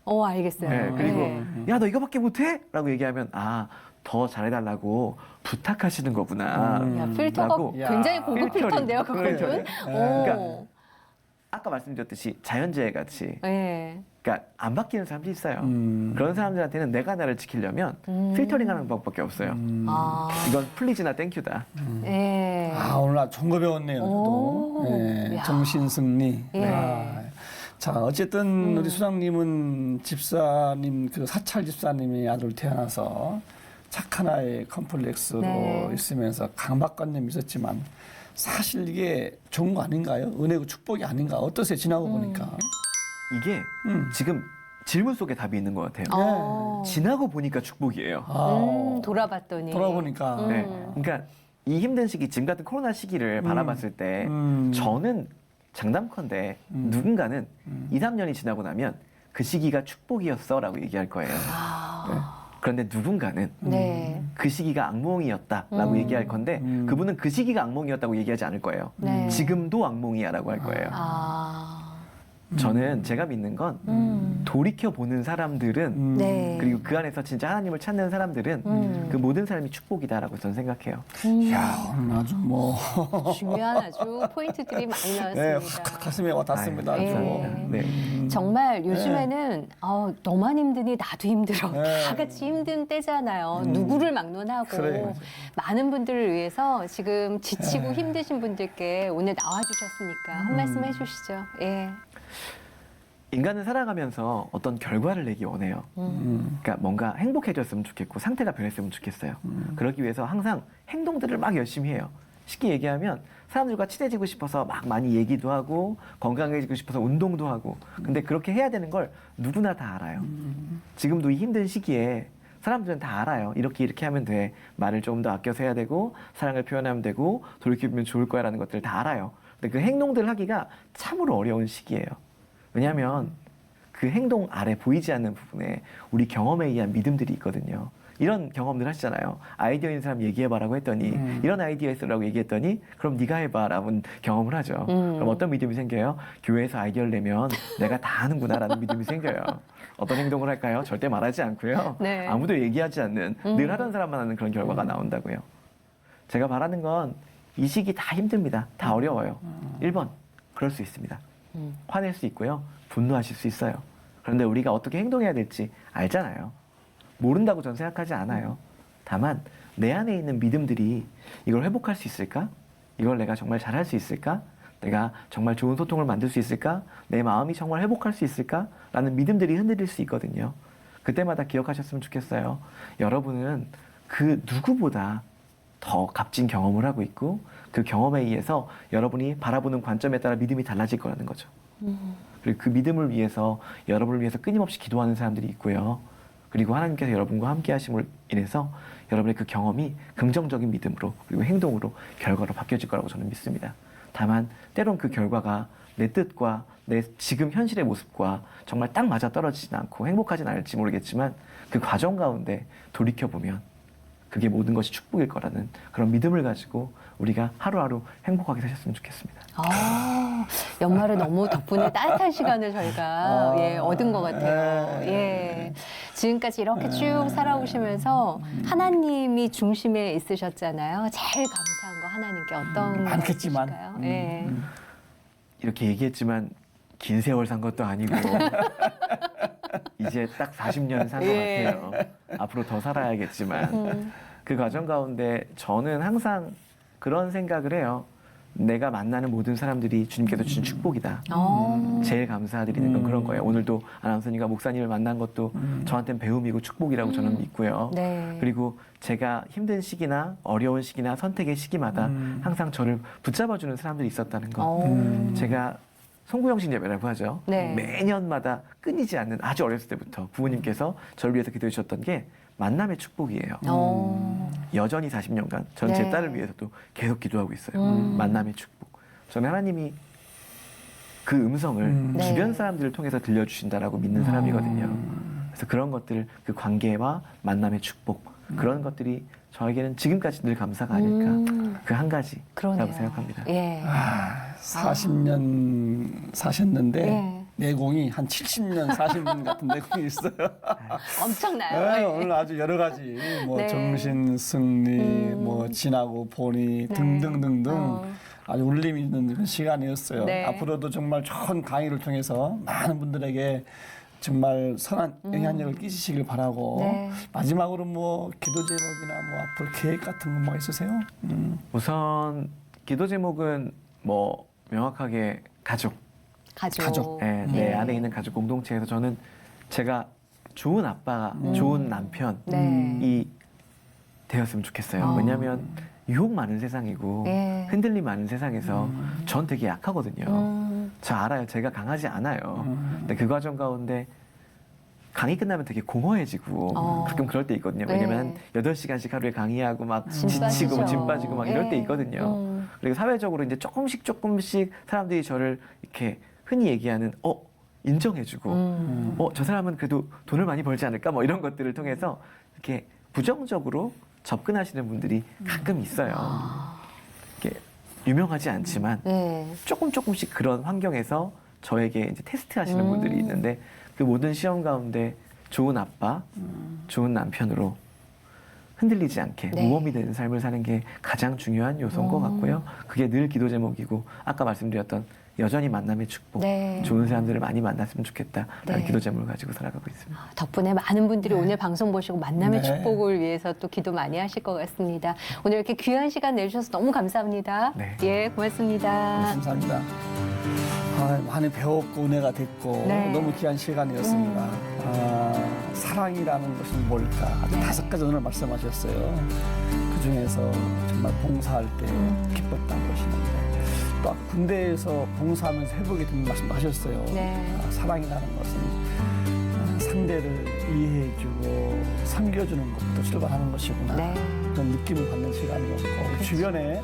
알겠어요. 네, 그리고 네. 야 너 이거밖에 못해? 라고 얘기하면 아 더 잘해달라고 부탁하시는 거구나. 야, 필터가 라고 굉장히 고급 필터링. 필터인데요, 그거는. 필터링. 오. 그러니까 아까 말씀드렸듯이 자연재해 같이 네. 그러니까 안 바뀌는 사람들이 있어요. 그런 사람들한테는 내가 나를 지키려면 필터링하는 방법밖에 없어요. 아. 이건 플리즈나 땡큐다. 네. 아, 오늘 아주 좋은 거 배웠네요. 오. 저도. 네, 야. 정신승리. 예. 아, 자, 어쨌든 우리 수장님은 집사님, 그 사찰 집사님이 아들 태어나서 착한 아이 컴플렉스로 네. 있으면서 강박관념이 있었지만 사실 이게 좋은 거 아닌가요? 은혜고 축복이 아닌가? 어떠세요? 지나고 보니까. 이게 지금 질문 속에 답이 있는 것 같아요. 어. 지나고 보니까 축복이에요. 돌아봤더니. 돌아보니까. 네. 그러니까 이 힘든 시기, 지금 같은 코로나 시기를 바라봤을 때 저는 장담컨대 누군가는 2, 3년이 지나고 나면 그 시기가 축복이었어라고 얘기할 거예요. 네. 그런데 누군가는 네. 그 시기가 악몽이었다라고 얘기할 건데 그분은 그 시기가 악몽이었다고 얘기하지 않을 거예요. 네. 지금도 악몽이야라고 할 거예요. 아. 저는 제가 믿는 건 돌이켜 보는 사람들은 네. 그리고 그 안에서 진짜 하나님을 찾는 사람들은 그 모든 사람이 축복이다라고 저는 생각해요. 야, 오늘 아주 뭐. 중요한 아주 포인트들이 많이 네, 나왔습니다. 확 가슴에 와닿습니다. 아유, 아주. 감사합니다. 네. 정말 요즘에는 너만 힘드니 나도 힘들어. 네. 다 같이 힘든 때잖아요. 누구를 막론하고. 그래요, 맞아요. 많은 분들을 위해서 지금 지치고 힘드신 분들께 오늘 나와주셨으니까 한 말씀 해주시죠. 예. 인간은 살아가면서 어떤 결과를 내기 원해요. 그러니까 뭔가 행복해졌으면 좋겠고 상태가 변했으면 좋겠어요. 그러기 위해서 항상 행동들을 막 열심히 해요. 쉽게 얘기하면 사람들과 친해지고 싶어서 막 많이 얘기도 하고 건강해지고 싶어서 운동도 하고 근데 그렇게 해야 되는 걸 누구나 다 알아요. 지금도 이 힘든 시기에 사람들은 다 알아요. 이렇게 하면 돼. 말을 조금 더 아껴서 해야 되고 사랑을 표현하면 되고 돌이켜보면 좋을 거야라는 것들을 다 알아요. 근데 그 행동들을 하기가 참으로 어려운 시기예요. 왜냐하면 그 행동 아래 보이지 않는 부분에 우리 경험에 의한 믿음들이 있거든요. 이런 경험들 하시잖아요. 아이디어 있는 사람 얘기해봐라고 했더니 이런 아이디어 있으라고 얘기했더니 그럼 네가 해봐라는 경험을 하죠. 그럼 어떤 믿음이 생겨요? 교회에서 아이디어를 내면 내가 다 하는구나라는 믿음이 생겨요. 어떤 행동을 할까요? 절대 말하지 않고요. 네. 아무도 얘기하지 않는 늘 하던 사람만 하는 그런 결과가 나온다고요. 제가 바라는 건 이 시기 다 힘듭니다. 다 어려워요. 1번 그럴 수 있습니다. 화낼 수 있고요. 분노하실 수 있어요. 그런데 우리가 어떻게 행동해야 될지 알잖아요. 모른다고 전 생각하지 않아요. 다만 내 안에 있는 믿음들이 이걸 회복할 수 있을까? 이걸 내가 정말 잘할 수 있을까? 내가 정말 좋은 소통을 만들 수 있을까? 내 마음이 정말 회복할 수 있을까? 라는 믿음들이 흔들릴 수 있거든요. 그때마다 기억하셨으면 좋겠어요. 여러분은 그 누구보다 더 값진 경험을 하고 있고 그 경험에 의해서 여러분이 바라보는 관점에 따라 믿음이 달라질 거라는 거죠. 그리고 그 믿음을 위해서 여러분을 위해서 끊임없이 기도하는 사람들이 있고요. 그리고 하나님께서 여러분과 함께 하심을 인해서 여러분의 그 경험이 긍정적인 믿음으로 그리고 행동으로 결과로 바뀌어질 거라고 저는 믿습니다. 다만 때론 그 결과가 내 뜻과 내 지금 현실의 모습과 정말 딱 맞아 떨어지진 않고 행복하진 않을지 모르겠지만 그 과정 가운데 돌이켜보면 그게 모든 것이 축복일 거라는 그런 믿음을 가지고 우리가 하루하루 행복하게 사셨으면 좋겠습니다. 연말에 너무 덕분에 따뜻한 시간을 저희가 얻은 것 같아요. 예. 지금까지 이렇게 쭉 살아오시면서 하나님이 중심에 있으셨잖아요. 제일 감사한 거 하나님께 어떤 많겠지만. 것이실까요? 예. 이렇게 얘기했지만 긴 세월 산 것도 아니고 이제 딱 40년 산 것 예. 같아요. 앞으로 더 살아야겠지만 그 과정 가운데 저는 항상 그런 생각을 해요. 내가 만나는 모든 사람들이 주님께서 주신 축복이다. 제일 감사드리는 건 그런 거예요. 오늘도 아나운서님과 목사님을 만난 것도 저한테는 배움이고 축복이라고 저는 믿고요. 네. 그리고 제가 힘든 시기나 어려운 시기나 선택의 시기마다 항상 저를 붙잡아주는 사람들이 있었다는 것. 제가 송구영신 예배라고 하죠. 네. 매년마다 끊이지 않는 아주 어렸을 때부터 부모님께서 저를 위해서 기도해 주셨던 게 만남의 축복이에요. 여전히 40년간 저는 제 네. 딸을 위해서도 계속 기도하고 있어요. 만남의 축복. 저는 하나님이 그 음성을 네. 주변 사람들을 통해서 들려주신다라고 믿는 사람이거든요. 그래서 그런 것들, 그 관계와 만남의 축복 그런 것들이 저에게는 지금까지 늘 감사가 아닐까 그 한 가지라고 그러네요. 생각합니다. 예. 40년 사셨는데 예. 내공이 한 70년 40년 같은 내공이 있어요. 엄청나요. 네, 예. 오늘 아주 여러 가지 뭐 네. 정신 승리, 뭐 지나고 보니 네. 등등등등 아주 울림 있는 그런 시간이었어요. 네. 앞으로도 정말 좋은 강의를 통해서 많은 분들에게 정말 선한 영향력을 끼치시길 바라고 네. 마지막으로 뭐 기도 제목이나 뭐 앞으로 계획 같은 거 뭐 있으세요? 우선 기도 제목은 뭐 명확하게 가족. 가족. 네, 내 안에 있는 가족 공동체에서 저는 제가 좋은 아빠, 좋은 남편이 네. 되었으면 좋겠어요. 왜냐하면 유혹 많은 세상이고 예. 흔들림 많은 세상에서 전 되게 약하거든요. 저 알아요. 제가 강하지 않아요. 근데 그 과정 가운데 강의 끝나면 되게 공허해지고 가끔 그럴 때 있거든요. 왜냐면 네. 8시간씩 하루에 강의하고 막 짐 지치고 빠지죠. 짐 빠지고 막 이럴 때 예. 있거든요. 그리고 사회적으로 이제 조금씩 사람들이 저를 이렇게 흔히 얘기하는 인정해주고 저 사람은 그래도 돈을 많이 벌지 않을까 뭐 이런 것들을 통해서 이렇게 부정적으로 접근하시는 분들이 가끔 있어요. 이렇게 유명하지 않지만 네. 조금씩 그런 환경에서 저에게 이제 테스트하시는 분들이 있는데 그 모든 시험 가운데 좋은 아빠, 좋은 남편으로 흔들리지 않게 네. 모험이 되는 삶을 사는 게 가장 중요한 요소인 것 같고요. 그게 늘 기도 제목이고 아까 말씀드렸던 여전히 만남의 축복, 네. 좋은 사람들을 많이 만났으면 좋겠다라는 네. 기도 제목을 가지고 살아가고 있습니다. 덕분에 많은 분들이 오늘 방송 보시고 만남의 네. 축복을 위해서 또 기도 많이 하실 것 같습니다. 오늘 이렇게 귀한 시간 내주셔서 너무 감사합니다. 네. 예, 고맙습니다. 감사합니다. 많이 배웠고 은혜가 됐고 네. 너무 귀한 시간이었습니다. 사랑이라는 것은 뭘까? 아주 5가지 오늘 말씀하셨어요. 그 중에서 정말 봉사할 때 기뻤다는 것이는데 또 군대에서 봉사하면서 회복이 되는 말씀도 하셨어요. 네. 사랑이라는 것은 상대를 이해해주고 섬겨주는 것부터 출발하는 것이구나. 네. 그런 느낌을 받는 시간이었고 주변에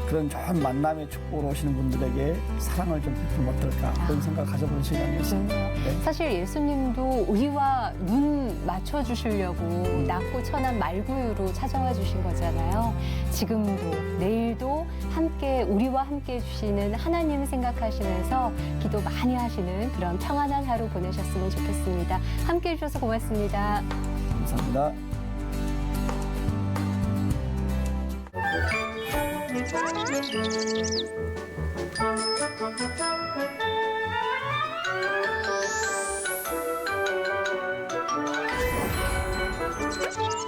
그런 좋은 만남의 축복으로 오시는 분들에게 사랑을 좀 베풀면 어떨까 그런 생각을 가져보는 시간이었습니다. 네. 사실 예수님도 우리와 눈 맞춰주시려고 낮고 천한 말구유로 찾아와 주신 거잖아요. 지금도 내일도 함께 우리와 함께 해주시는 하나님 생각하시면서 기도 많이 하시는 그런 평안한 하루 보내셨으면 좋겠습니다. 함께 해주셔서 고맙습니다. 감사합니다. Thank you.